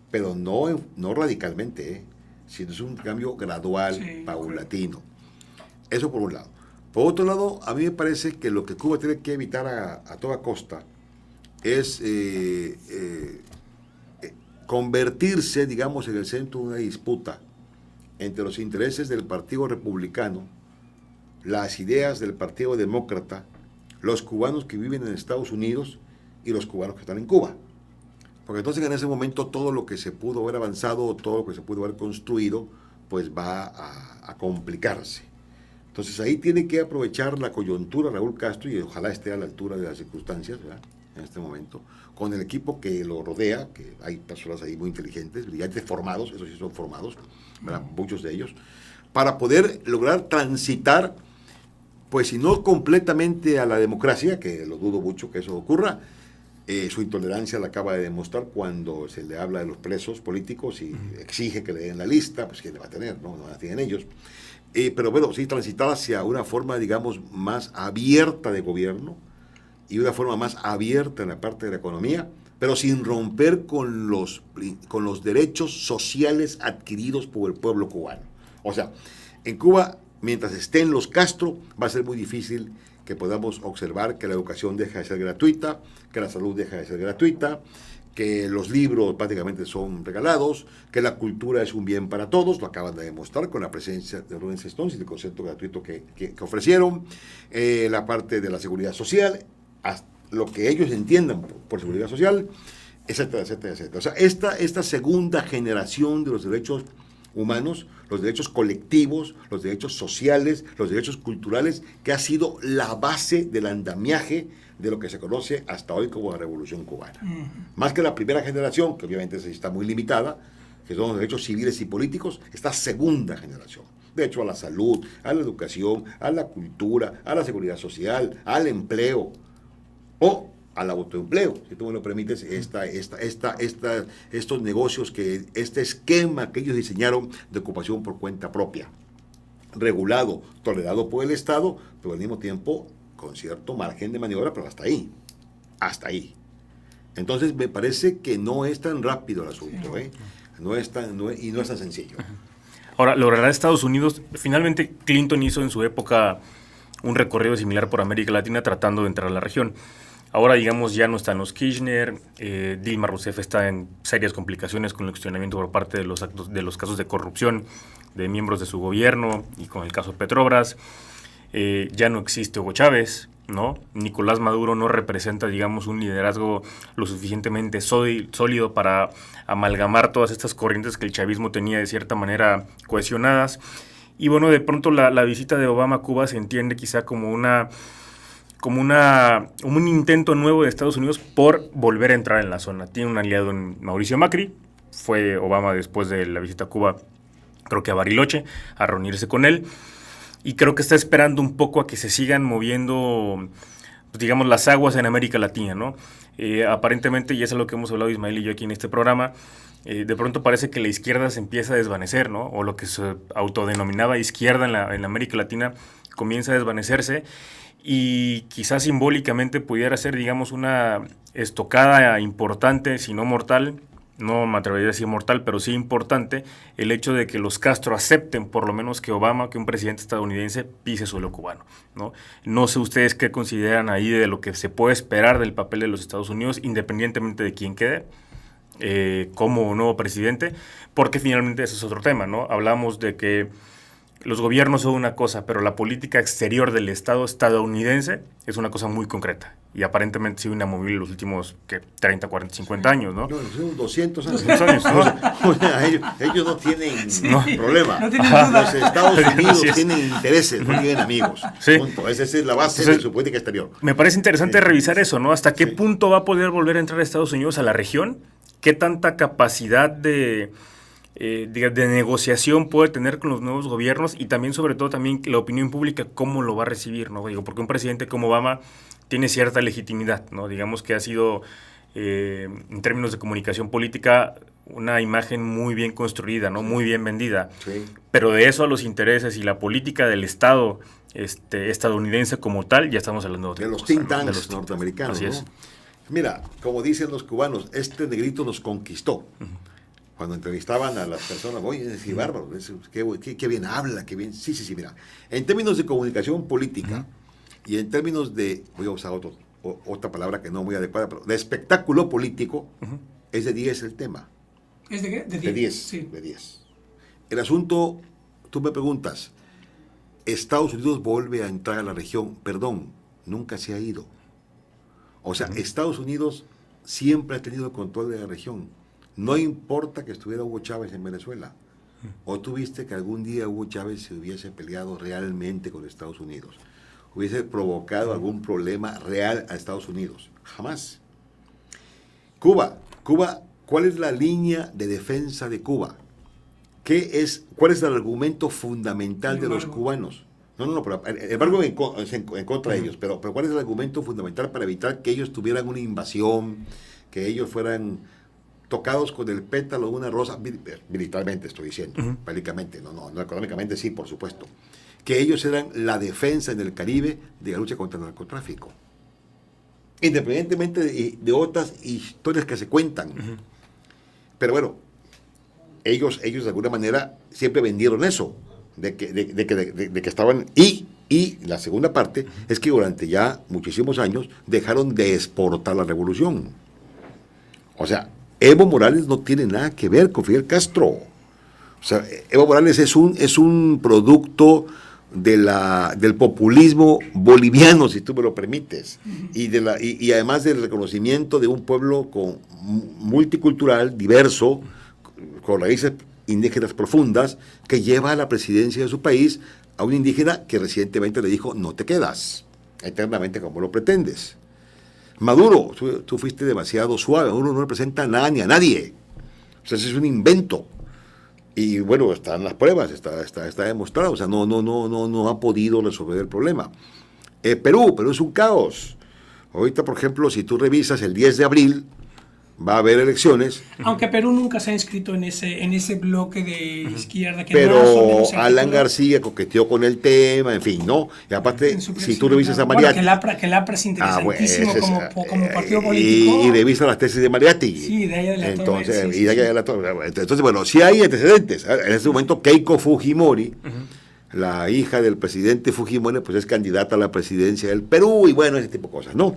pero no radicalmente, sino es un cambio gradual, sí, paulatino. Eso por un lado. Por otro lado, a mí me parece que lo que Cuba tiene que evitar a toda costa es convertirse, digamos, en el centro de una disputa entre los intereses del Partido Republicano, las ideas del Partido Demócrata, los cubanos que viven en Estados Unidos y los cubanos que están en Cuba. Porque entonces en ese momento todo lo que se pudo haber avanzado, todo lo que se pudo haber construido, pues va a complicarse. Entonces ahí tiene que aprovechar la coyuntura Raúl Castro, y ojalá esté a la altura de las circunstancias, ¿verdad?, en este momento, con el equipo que lo rodea, que hay personas ahí muy inteligentes, brillantes, formados, esos sí son formados, ¿verdad?, muchos de ellos, para poder lograr transitar, pues si no completamente a la democracia, que lo dudo mucho que eso ocurra. Su intolerancia la acaba de demostrar cuando se le habla de los presos políticos y exige que le den la lista, pues ¿quién le va a tener? No la tienen ellos. Pero bueno, sí transitar hacia una forma, digamos, más abierta de gobierno y una forma más abierta en la parte de la economía, pero sin romper con los derechos sociales adquiridos por el pueblo cubano. O sea, en Cuba, mientras estén los Castro, va a ser muy difícil que podamos observar que la educación deja de ser gratuita, que la salud deja de ser gratuita, que los libros prácticamente son regalados, que la cultura es un bien para todos, lo acaban de demostrar con la presencia de Rolling Stones y el concepto gratuito que ofrecieron, la parte de la seguridad social, lo que ellos entiendan por seguridad social, etcétera, etcétera, etcétera. O sea, esta segunda generación de los derechos humanos, los derechos colectivos, los derechos sociales, los derechos culturales, que ha sido la base del andamiaje de lo que se conoce hasta hoy como la Revolución Cubana. Más que la primera generación, que obviamente está muy limitada, que son los derechos civiles y políticos, esta segunda generación. De hecho, a la salud, a la educación, a la cultura, a la seguridad social, al empleo, o al autoempleo, si tú me lo permites, estos negocios, este esquema que ellos diseñaron de ocupación por cuenta propia, regulado, tolerado por el Estado, pero al mismo tiempo con cierto margen de maniobra, pero hasta ahí. Entonces me parece que no es tan rápido el asunto, ¿eh? No es tan sencillo. Ahora, logrará Estados Unidos. Finalmente, Clinton hizo en su época un recorrido similar por América Latina tratando de entrar a la región. Ahora, digamos, ya no están los Kirchner, Dilma Rousseff está en serias complicaciones con el cuestionamiento por parte de los casos de corrupción de miembros de su gobierno y con el caso Petrobras. Ya no existe Hugo Chávez, ¿no? Nicolás Maduro no representa, digamos, un liderazgo lo suficientemente sólido para amalgamar todas estas corrientes que el chavismo tenía de cierta manera cohesionadas. Y bueno, de pronto la visita de Obama a Cuba se entiende quizá como un intento nuevo de Estados Unidos por volver a entrar en la zona. Tiene un aliado en Mauricio Macri, fue Obama después de la visita a Cuba, creo que a Bariloche, a reunirse con él, y creo que está esperando un poco a que se sigan moviendo, pues, digamos, las aguas en América Latina, ¿no? Aparentemente, y eso es lo que hemos hablado Ismael y yo aquí en este programa, de pronto parece que la izquierda se empieza a desvanecer, ¿no? O lo que se autodenominaba izquierda en América Latina comienza a desvanecerse, y quizás simbólicamente pudiera ser, digamos, una estocada importante, si no mortal, no me atrevería a decir mortal, pero sí importante, el hecho de que los Castro acepten por lo menos que Obama, que un presidente estadounidense, pise suelo cubano, ¿no? No sé ustedes qué consideran ahí de lo que se puede esperar del papel de los Estados Unidos, independientemente de quién quede como nuevo presidente, porque finalmente ese es otro tema, ¿no? Hablamos de que los gobiernos son una cosa, pero la política exterior del Estado estadounidense es una cosa muy concreta. Y aparentemente ha sido inamovible los últimos 30, 40, 50 años, ¿no? No, los últimos 200 años. Ellos no tienen problema. No tienen duda. Los Estados Unidos tienen intereses, no tienen amigos. Sí. Punto. Esa es la base de su política exterior. Me parece interesante revisar eso, ¿no? ¿Hasta qué punto va a poder volver a entrar Estados Unidos a la región? ¿Qué tanta capacidad de negociación puede tener con los nuevos gobiernos? Y también, sobre todo, también la opinión pública, cómo lo va a recibir, ¿no? Digo, porque un presidente como Obama tiene cierta legitimidad, ¿no? Digamos que ha sido, en términos de comunicación política, una imagen muy bien construida, ¿no? Muy bien vendida. Sí. Pero de eso a los intereses y la política del Estado estadounidense como tal, ya estamos hablando de otra de los cosa, think ¿no? tanks De los norteamericanos, así ¿no? es. Mira, como dicen los cubanos, este negrito nos conquistó. Cuando entrevistaban a las personas, oye, qué bárbaro, qué bien habla, qué bien. Sí, mira. En términos de comunicación política y en términos de, voy a usar otra palabra que no es muy adecuada, pero de espectáculo político, es de 10 el tema. ¿Es de qué? De 10. Sí. De 10. El asunto, tú me preguntas, Estados Unidos vuelve a entrar a la región. Perdón, nunca se ha ido. O sea, Estados Unidos siempre ha tenido el control de la región. No importa que estuviera Hugo Chávez en Venezuela. ¿O tú viste que algún día Hugo Chávez se hubiese peleado realmente con Estados Unidos? ¿Hubiese provocado algún problema real a Estados Unidos? Jamás. Cuba, ¿cuál es la línea de defensa de Cuba? ¿Cuál es el argumento fundamental de los cubanos? No, pero el embargo es en contra de ellos, pero ¿cuál es el argumento fundamental para evitar que ellos tuvieran una invasión, que ellos fueran tocados con el pétalo de una rosa, militarmente estoy diciendo, bélicamente, no económicamente sí, por supuesto, que ellos eran la defensa en el Caribe de la lucha contra el narcotráfico, independientemente de otras historias que se cuentan? Pero bueno, ellos de alguna manera siempre vendieron eso, de que estaban, y la segunda parte es que durante ya muchísimos años dejaron de exportar la revolución. O sea, Evo Morales no tiene nada que ver con Fidel Castro. O sea, Evo Morales es un producto del populismo boliviano, si tú me lo permites, y además del reconocimiento de un pueblo multicultural, diverso, con raíces indígenas profundas, que lleva a la presidencia de su país a un indígena que recientemente le dijo: no te quedas eternamente como lo pretendes. Maduro, tú fuiste demasiado suave, Maduro no representa a nada ni a nadie. O sea, ese es un invento. Y bueno, están las pruebas, está demostrado. O sea, no ha podido resolver el problema. Perú es un caos. Ahorita, por ejemplo, si tú revisas el 10 de abril, va a haber elecciones. Aunque Perú nunca se ha inscrito en ese bloque de izquierda. Que pero Alan García coqueteó con el tema, en fin, ¿no? Y aparte, si tú revisas a Mariátegui. Que el APRA es interesantísimo como partido político. Y revisas las tesis de Mariátegui. Sí, de ahí de la torre. Entonces, bueno, sí hay antecedentes. En este momento, Keiko Fujimori, la hija del presidente Fujimori, pues es candidata a la presidencia del Perú, y bueno, ese tipo de cosas, ¿no?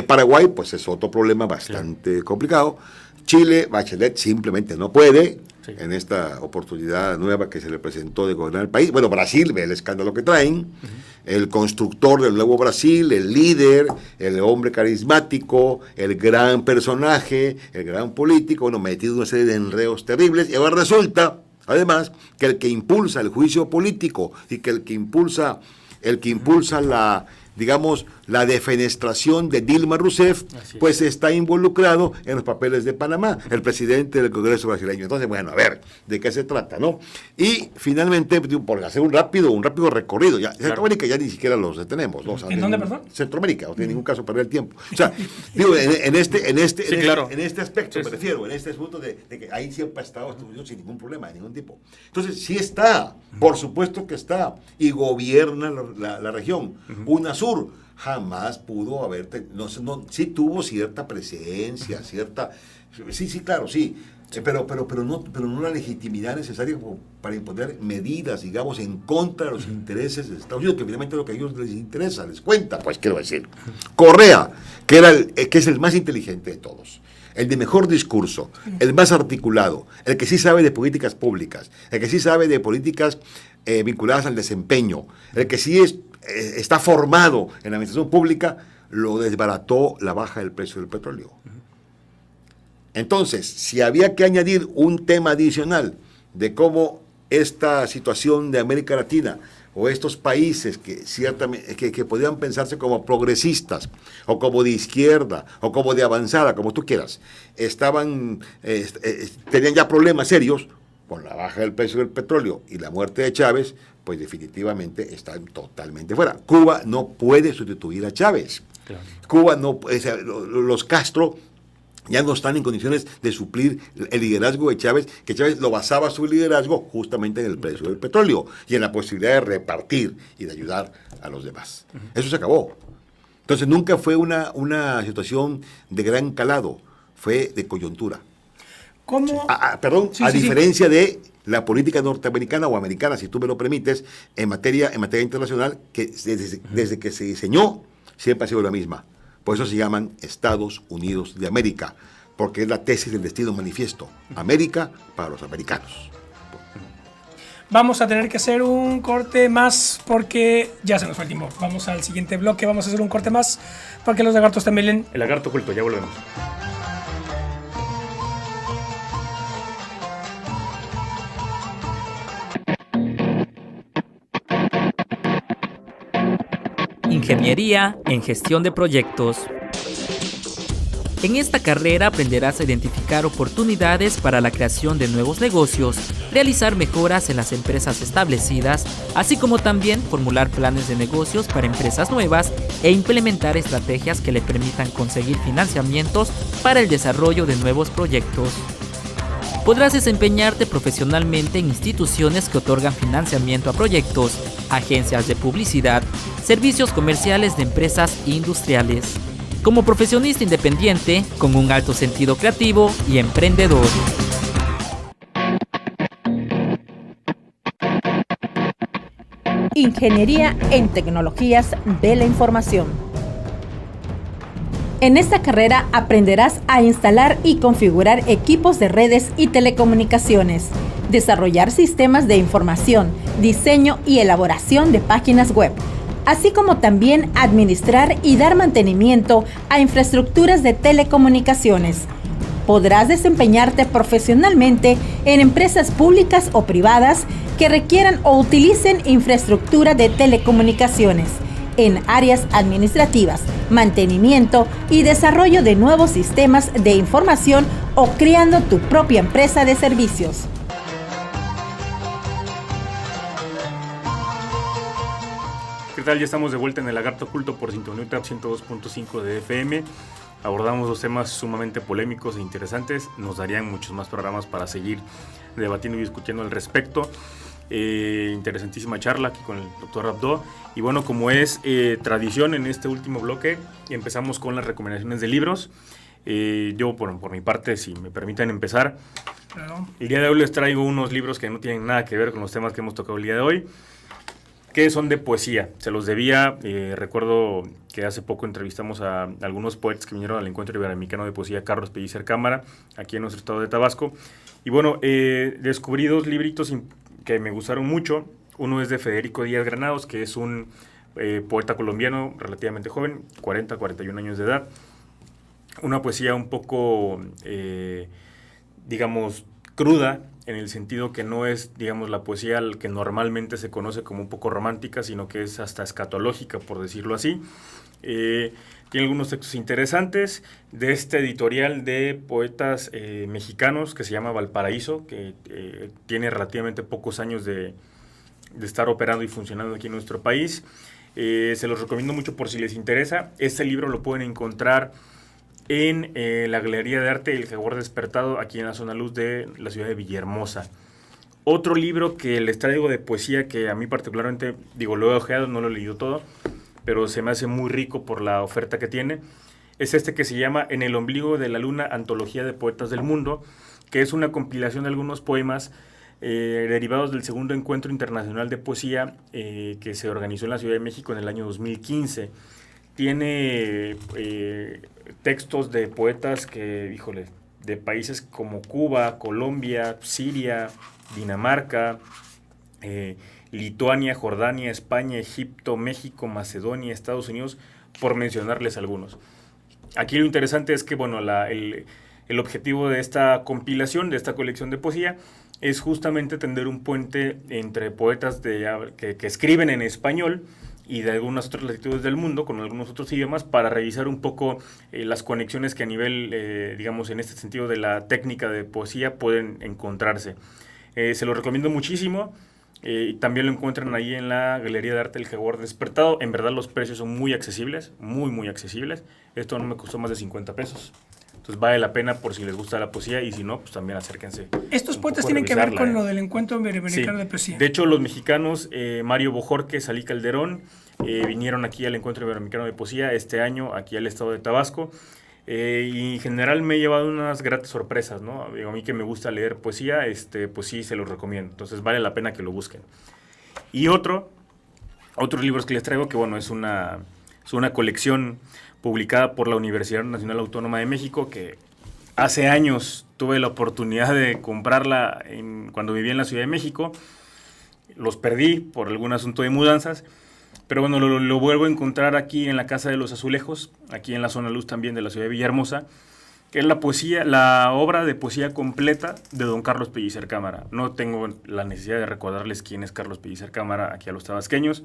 Paraguay, pues es otro problema bastante complicado. Chile, Bachelet simplemente no puede, en esta oportunidad nueva que se le presentó de gobernar el país. Bueno, Brasil, ve el escándalo que traen, el constructor del nuevo Brasil, el líder, el hombre carismático, el gran personaje, el gran político, bueno, metido en una serie de enredos terribles, y ahora resulta, además, que el que impulsa el juicio político y que el que impulsa la, digamos, la defenestración de Dilma Rousseff, pues está involucrado en los papeles de Panamá, el presidente del Congreso brasileño. Entonces, bueno, a ver, ¿de qué se trata, no? Y finalmente, por hacer un rápido recorrido, ya Centroamérica ya ni siquiera los detenemos, ¿no? O sea, ¿En dónde, perdón? Centroamérica, no tiene ningún caso perder el tiempo. O sea, digo, en este aspecto, me refiero, en este asunto de que ahí siempre ha estado Estados Unidos sin ningún problema, de ningún tipo. Entonces, sí está, por supuesto que está, y gobierna la región. UNASUR jamás pudo haber, sí tuvo cierta presencia, sí, claro, sí, pero no la legitimidad necesaria para imponer medidas, digamos, en contra de los intereses de Estados Unidos, que finalmente lo que a ellos les interesa, les cuenta, pues quiero decir. Correa, que es el más inteligente de todos, el de mejor discurso, el más articulado, el que sí sabe de políticas públicas, el que sí sabe de políticas vinculadas al desempeño, el que sí está formado en la administración pública, lo desbarató la baja del precio del petróleo. Entonces, si había que añadir un tema adicional de cómo esta situación de América Latina o estos países que ciertamente que podían pensarse como progresistas o como de izquierda o como de avanzada, como tú quieras, tenían ya problemas serios con la baja del precio del petróleo y la muerte de Chávez, pues definitivamente están totalmente fuera. Cuba no puede sustituir a Chávez. Claro. Cuba no puede, los Castro ya no están en condiciones de suplir el liderazgo de Chávez, que Chávez lo basaba su liderazgo justamente en el precio del petróleo y en la posibilidad de repartir y de ayudar a los demás. Eso se acabó. Entonces nunca fue una situación de gran calado, fue de coyuntura. ¿Cómo? A diferencia de la política norteamericana o americana, si tú me lo permites, en materia internacional, que desde que se diseñó siempre ha sido la misma. Por eso se llaman Estados Unidos de América, porque es la tesis del destino manifiesto. América para los americanos. Vamos a tener que hacer un corte más porque ya se nos fue el tiempo. Vamos al siguiente bloque, vamos a hacer un corte más porque los lagartos también. El lagarto oculto, ya volvemos. Ingeniería en Gestión de Proyectos. En esta carrera aprenderás a identificar oportunidades para la creación de nuevos negocios, realizar mejoras en las empresas establecidas, así como también formular planes de negocios para empresas nuevas e implementar estrategias que le permitan conseguir financiamientos para el desarrollo de nuevos proyectos. Podrás desempeñarte profesionalmente en instituciones que otorgan financiamiento a proyectos, agencias de publicidad, servicios comerciales de empresas industriales. Como profesionista independiente, con un alto sentido creativo y emprendedor. Ingeniería en Tecnologías de la Información. En esta carrera aprenderás a instalar y configurar equipos de redes y telecomunicaciones, desarrollar sistemas de información, diseño y elaboración de páginas web, así como también administrar y dar mantenimiento a infraestructuras de telecomunicaciones. Podrás desempeñarte profesionalmente en empresas públicas o privadas que requieran o utilicen infraestructura de telecomunicaciones, en áreas administrativas, mantenimiento y desarrollo de nuevos sistemas de información o creando tu propia empresa de servicios. ¿Qué tal? Ya estamos de vuelta en el Lagarto Oculto por Sintonía UTAP 102.5 de FM. Abordamos dos temas sumamente polémicos e interesantes. Nos darían muchos más programas para seguir debatiendo y discutiendo al respecto. Interesantísima charla aquí con el doctor Abdo. Y bueno, como es tradición en este último bloque, empezamos con las recomendaciones de libros. Yo, por mi parte, si me permiten empezar, Claro. el día de hoy les traigo unos libros que no tienen nada que ver con los temas que hemos tocado el día de hoy, que son de poesía. Se los debía. Recuerdo que hace poco entrevistamos a algunos poetas que vinieron al Encuentro Iberoamericano de Poesía Carlos Pellicer Cámara, aquí en nuestro estado de Tabasco. Y bueno, descubrí dos libritos que me gustaron mucho. Uno es de Federico Díaz Granados, que es un poeta colombiano relativamente joven, 41 años de edad. Una poesía un poco, digamos, cruda, en el sentido que no es, digamos, la poesía que normalmente se conoce como un poco romántica, sino que es hasta escatológica, por decirlo así. Tiene algunos textos interesantes de este editorial de poetas mexicanos que se llama Valparaíso, que tiene relativamente pocos años de estar operando y funcionando aquí en nuestro país. Se los recomiendo mucho por si les interesa. Este libro lo pueden encontrar en la Galería de Arte El Jaguar Despertado, aquí en la zona luz de la ciudad de Villahermosa. Otro libro que les traigo de poesía que a mí particularmente, lo he ojeado, no lo he leído todo, pero se me hace muy rico por la oferta que tiene, es este que se llama En el ombligo de la luna, antología de poetas del mundo, que es una compilación de algunos poemas derivados del segundo encuentro internacional de poesía que se organizó en la Ciudad de México en el año 2015. Tiene textos de poetas que, de países como Cuba, Colombia, Siria, Dinamarca, Lituania, Jordania, España, Egipto, México, Macedonia, Estados Unidos, por mencionarles algunos. Aquí lo interesante es que, bueno, el objetivo de esta compilación, de esta colección de poesía, es justamente tender un puente entre poetas que escriben en español y de algunas otras latitudes del mundo, con algunos otros idiomas, para revisar un poco las conexiones que a nivel, digamos, en este sentido de la técnica de poesía pueden encontrarse. Se lo recomiendo muchísimo. También lo encuentran ahí en la Galería de Arte El Jaguar Despertado. En verdad los precios son muy accesibles, muy, muy accesibles. Esto no me costó más de 50 pesos. Entonces vale la pena por si les gusta la poesía y si no, pues también acérquense. Estos poetas tienen que ver con lo del Encuentro Iberoamericano de Poesía. De hecho, los mexicanos, Mario Bojorquez, Alí Calderón, vinieron aquí al Encuentro Iberoamericano de Poesía este año, aquí al estado de Tabasco. Y en general me he llevado unas gratas sorpresas, ¿no? A mí que me gusta leer poesía, pues sí, se los recomiendo. Entonces vale la pena que lo busquen. Y otros libros que les traigo, que bueno, es una colección publicada por la Universidad Nacional Autónoma de México, que hace años tuve la oportunidad de comprarla cuando vivía en la Ciudad de México. Los perdí por algún asunto de mudanzas. Pero bueno, lo vuelvo a encontrar aquí en la Casa de los Azulejos, aquí en la zona luz también de la ciudad de Villahermosa, que es la obra de poesía completa de don Carlos Pellicer Cámara. No tengo la necesidad de recordarles quién es Carlos Pellicer Cámara aquí a los tabasqueños,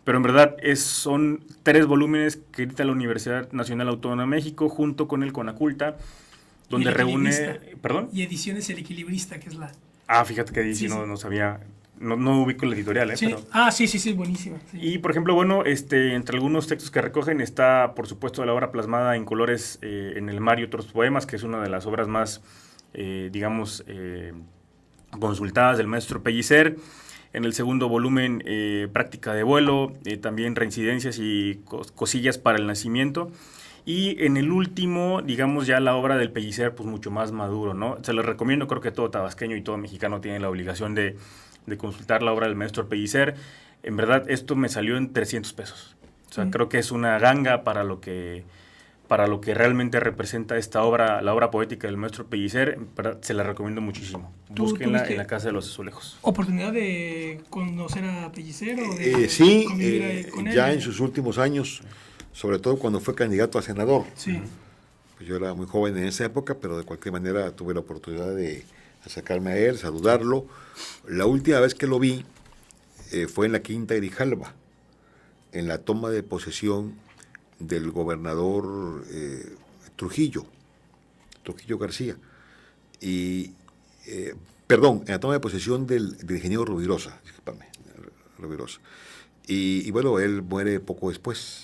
pero en verdad son 3 volúmenes que edita la Universidad Nacional Autónoma de México junto con el CONACULTA, donde reúne... ¿Perdón? Y Ediciones El Equilibrista, que es la... Fíjate que Sí, no sabía, no ubico la editorial, Sí. pero... Sí, buenísima. Sí. Y, por ejemplo, bueno, entre algunos textos que recogen está, por supuesto, la obra plasmada en colores en El mar y otros poemas, que es una de las obras más, consultadas del maestro Pellicer. En el segundo volumen, Práctica de vuelo, también Reincidencias y cosillas para el nacimiento. Y en el último, digamos, ya la obra del Pellicer, pues mucho más maduro, ¿no? Se los recomiendo, creo que todo tabasqueño y todo mexicano tiene la obligación de consultar la obra del maestro Pellicer. En verdad, esto me salió en 300 pesos. O sea, creo que es una ganga para lo que realmente representa esta obra, la obra poética del maestro Pellicer. Se la recomiendo muchísimo. Búsquenla en la Casa de los Azulejos. ¿Oportunidad de conocer a Pellicer? Sí, con él? ya en sus últimos años, sobre todo cuando fue candidato a senador. Sí. Pues yo era muy joven en esa época, pero de cualquier manera tuve la oportunidad de acercarme a él, saludarlo. La última vez que lo vi fue en la Quinta Grijalva, en la toma de posesión del gobernador Trujillo García. En la toma de posesión del ingeniero Rubirosa, discúlpame, Rubirosa. Y bueno, él muere poco después,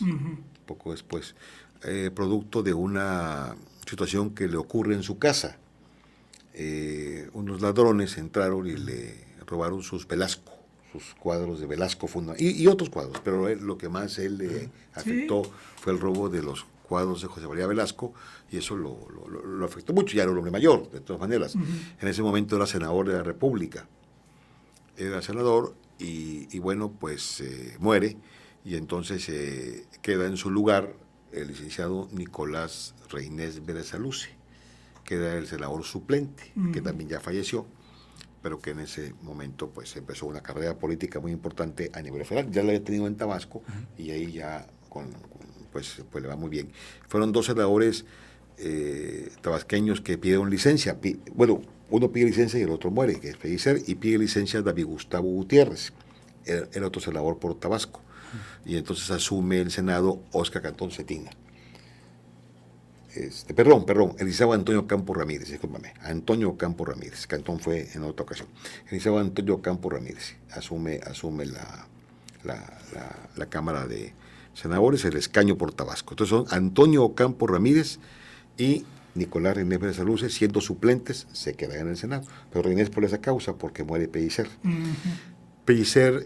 producto de una situación que le ocurre en su casa. Unos ladrones entraron y le robaron sus cuadros de Velasco y otros cuadros, pero lo que más él le afectó fue el robo de los cuadros de José María Velasco, y eso lo afectó mucho. Ya era un hombre mayor, de todas maneras. En ese momento era senador de la República. Era senador y bueno, pues muere, y entonces queda en su lugar el licenciado Nicolás Reynés Berezaluce, que era el senador suplente, que también ya falleció, pero que en ese momento pues empezó una carrera política muy importante a nivel federal. Ya la había tenido en Tabasco, y ahí ya pues le va muy bien. Fueron 2 senadores tabasqueños que pidieron licencia. Uno pide licencia y el otro muere, que es Pellicer, y pide licencia David Gustavo Gutiérrez, era otro senador por Tabasco. Y entonces asume el Senado Óscar Cantón Cetina. Perdón, Eliseo Antonio Campo Ramírez, discúlpame, Antonio Campo Ramírez. Cantón fue en otra ocasión. Eliseo Antonio Campo Ramírez asume la Cámara de Senadores, el escaño por Tabasco. Entonces son Antonio Campo Ramírez y Nicolás Reynés Berezaluce, siendo suplentes, se quedan en el Senado. Pero Reynés por esa causa, porque muere Pellicer. Pellicer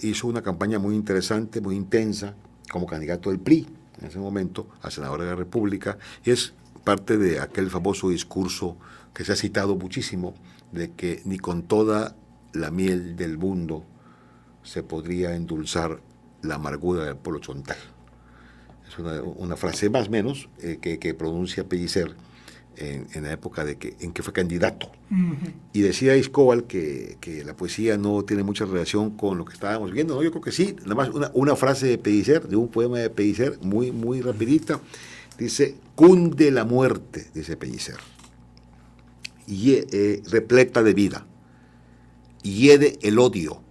hizo una campaña muy interesante, muy intensa, como candidato del PRI, en ese momento, a senador de la República, y es parte de aquel famoso discurso que se ha citado muchísimo, de que ni con toda la miel del mundo se podría endulzar la amargura del pueblo chontal. Es una frase más o menos que pronuncia Pellicer en la época en que fue candidato. Y decía Escobar que la poesía no tiene mucha relación con lo que estábamos viendo, ¿no? Yo creo que sí. Nada más una frase de Pellicer, de un poema de Pellicer, muy, muy rapidita. Dice: cunde la muerte, dice Pellicer, repleta de vida, hiede el odio,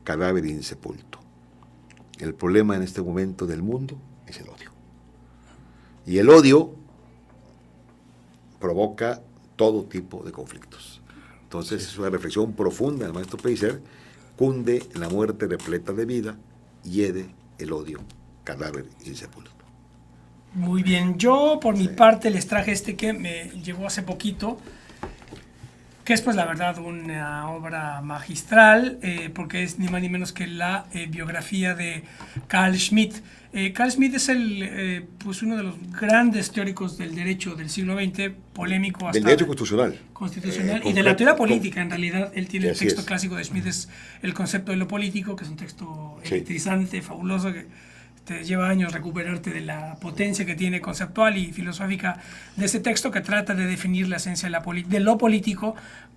cadáver insepulto. El problema en este momento del mundo es el odio. Y el odio provoca todo tipo de conflictos. Entonces es una reflexión profunda del maestro Pellicer: cunde la muerte repleta de vida, hiede el odio, cadáver insepulto. Muy bien, yo por mi parte les traje que me llegó hace poquito, que es pues la verdad una obra magistral, porque es ni más ni menos que la biografía de Carl Schmitt. Carl Schmitt es pues uno de los grandes teóricos del derecho del siglo XX, polémico hasta... Del derecho constitucional. Y de la teoría política, en realidad. Él tiene el texto es. Clásico de Schmitt, es El concepto de lo político, que es un texto electrizante, fabuloso, que te lleva años recuperarte de la potencia que tiene conceptual y filosófica de ese texto, que trata de definir la esencia de lo político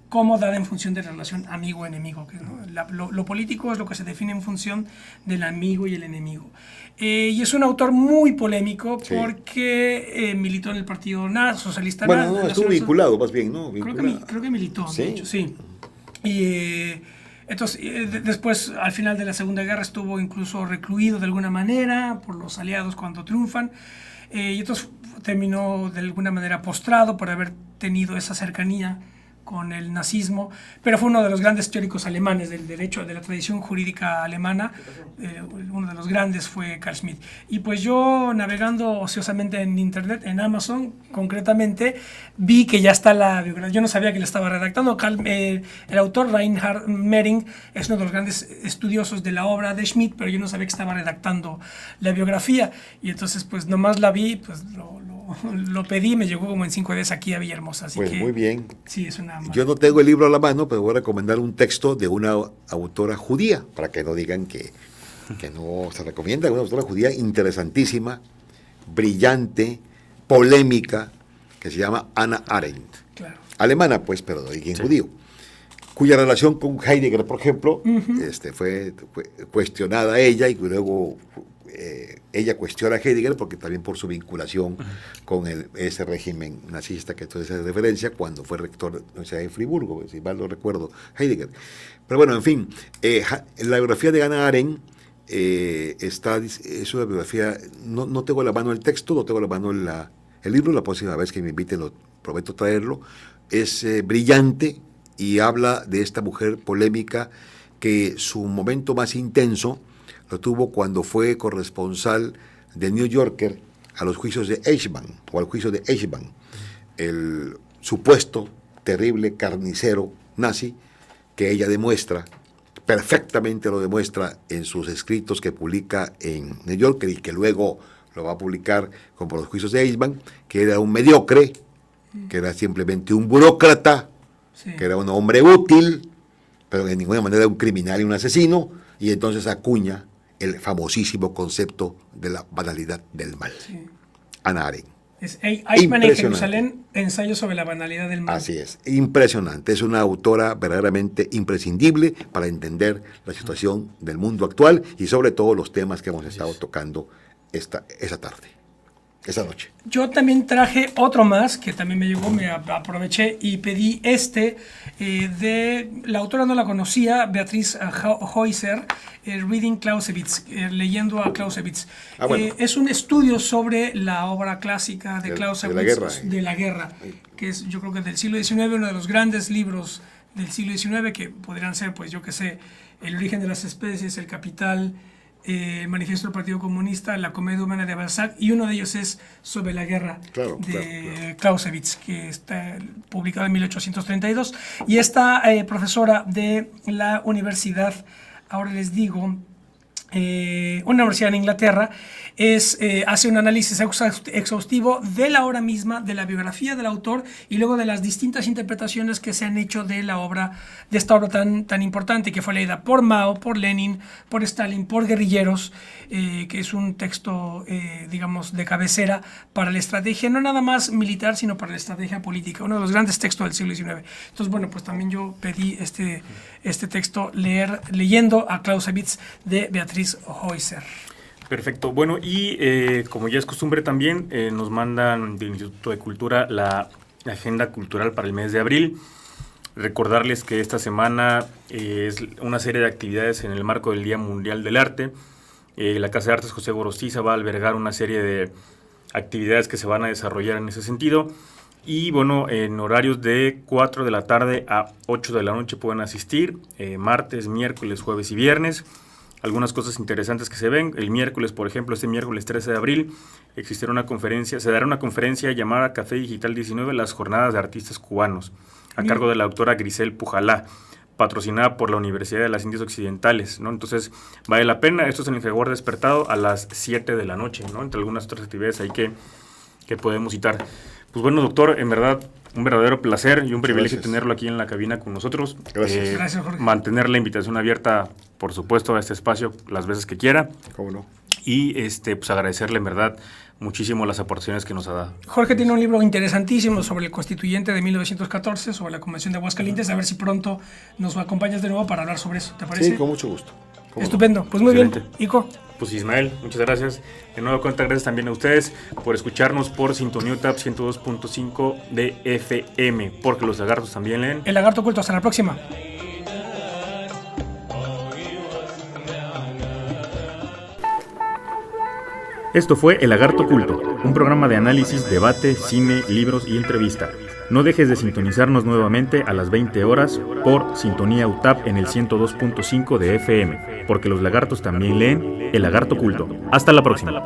como dada en función de la relación amigo-enemigo. ¿No? Lo político es lo que se define en función del amigo y el enemigo. Y es un autor muy polémico porque militó en el Partido Socialista. Bueno, estuvo vinculado más bien, ¿no? Creo que militó, de hecho, sí. Y Entonces, después, al final de la Segunda Guerra, estuvo incluso recluido de alguna manera por los aliados cuando triunfan. Y entonces terminó de alguna manera postrado por haber tenido esa cercanía con el nazismo, pero fue uno de los grandes teóricos alemanes del derecho, de la tradición jurídica alemana. Uno de los grandes fue Carl Schmitt. Y pues yo, navegando ociosamente en internet, en Amazon concretamente, vi que ya está la biografía. Yo no sabía que la estaba redactando. El autor Reinhard Mehring es uno de los grandes estudiosos de la obra de Schmitt, pero yo no sabía que estaba redactando la biografía. Y entonces pues nomás la vi, pues lo pedí, me llegó como en 5 días aquí a Villahermosa. Así pues que, muy bien. Sí, es una... Yo no tengo el libro a la mano, pero voy a recomendar un texto de una autora judía, para que no digan que no se recomienda. Una autora judía interesantísima, brillante, polémica, que se llama Hannah Arendt. Claro. Alemana, pues, pero de origen judío. Cuya relación con Heidegger, por ejemplo, fue cuestionada ella, y luego ella cuestiona a Heidegger porque también por su vinculación con ese régimen nazista que tú haces referencia cuando fue rector de la Universidad de Friburgo, si mal no recuerdo, Heidegger. Pero bueno, en fin, la biografía de Hannah Arendt es una biografía, no tengo a la mano el texto, no tengo a la mano el libro. La próxima vez que me inviten, lo prometo traerlo. Es brillante y habla de esta mujer polémica que su momento más intenso lo tuvo cuando fue corresponsal de New Yorker a los juicios de Eichmann, o al juicio de Eichmann, el supuesto terrible carnicero nazi, que ella demuestra, perfectamente lo demuestra en sus escritos que publica en New Yorker y que luego lo va a publicar como los juicios de Eichmann, que era un mediocre, que era simplemente un burócrata, que era un hombre útil, pero de ninguna manera un criminal y un asesino, y entonces acuña el famosísimo concepto de la banalidad del mal. Sí. Hannah Arendt. Es Eichmann en Jerusalén, ensayo sobre la banalidad del mal. Así es, impresionante. Es una autora verdaderamente imprescindible para entender la situación del mundo actual y sobre todo los temas que hemos estado tocando esa noche. Yo también traje otro más que también me llegó, me aproveché y pedí de la autora no la conocía, Beatriz Heuser, Reading Clausewitz, leyendo a Clausewitz. Bueno. Es un estudio sobre la obra clásica de Clausewitz, de la guerra, que es, yo creo que del siglo XIX, uno de los grandes libros del siglo XIX, que podrían ser, pues yo qué sé, El origen de las especies, El Capital, el Manifiesto del Partido Comunista, La Comedia Humana de Balzac, y uno de ellos es sobre la guerra de Clausewitz, que está publicado en 1832. Y esta profesora de la universidad, ahora les digo, una universidad en Inglaterra, hace un análisis exhaustivo de la obra misma, de la biografía del autor y luego de las distintas interpretaciones que se han hecho de la obra, de esta obra tan importante, que fue leída por Mao, por Lenin, por Stalin, por guerrilleros, que es un texto, digamos, de cabecera para la estrategia, no nada más militar, sino para la estrategia política, uno de los grandes textos del siglo XIX. Entonces, bueno, pues también yo pedí este texto leyendo a Clausewitz de Beatriz Heuser. Perfecto. Bueno, y como ya es costumbre también, nos mandan del Instituto de Cultura la agenda cultural para el mes de abril. Recordarles que esta semana es una serie de actividades en el marco del Día Mundial del Arte. La Casa de Artes José Gorostiza va a albergar una serie de actividades que se van a desarrollar en ese sentido. Y bueno, en horarios de 4 de la tarde a 8 de la noche pueden asistir, martes, miércoles, jueves y viernes. Algunas cosas interesantes que se ven. El miércoles, por ejemplo, este miércoles 13 de abril, se dará una conferencia llamada Café Digital 19, las jornadas de artistas cubanos, a cargo de la doctora Grisel Pujalá, patrocinada por la Universidad de las Indias Occidentales, ¿no? Entonces, vale la pena. Esto es en el Jaguar Despertado a las 7 de la noche, ¿no? Entre algunas otras actividades ahí que podemos citar. Pues bueno, doctor, en verdad, un verdadero placer y un privilegio tenerlo aquí en la cabina con nosotros. Gracias. Gracias, Jorge. Mantener la invitación abierta, por supuesto, a este espacio las veces que quiera. ¿Cómo no? Y pues agradecerle en verdad muchísimo las aportaciones que nos ha dado. Jorge tiene un libro interesantísimo sobre el Constituyente de 1914, sobre la Convención de Aguascalientes. A ver si pronto nos acompañas de nuevo para hablar sobre eso. ¿Te parece? Sí, con mucho gusto. Estupendo. Pues muy Excelente. bien. Ico. Pues Ismael, muchas gracias. De nuevo cuenta, gracias también a ustedes por escucharnos por Sintonía UTAP 102.5 de FM, porque los lagartos también leen. El lagarto oculto. Hasta la próxima. Esto fue El Lagarto Culto, un programa de análisis, debate, cine, libros y entrevista. No dejes de sintonizarnos nuevamente a las 20 horas por Sintonía UTAP en el 102.5 de FM, porque los lagartos también leen El Lagarto Culto. Hasta la próxima.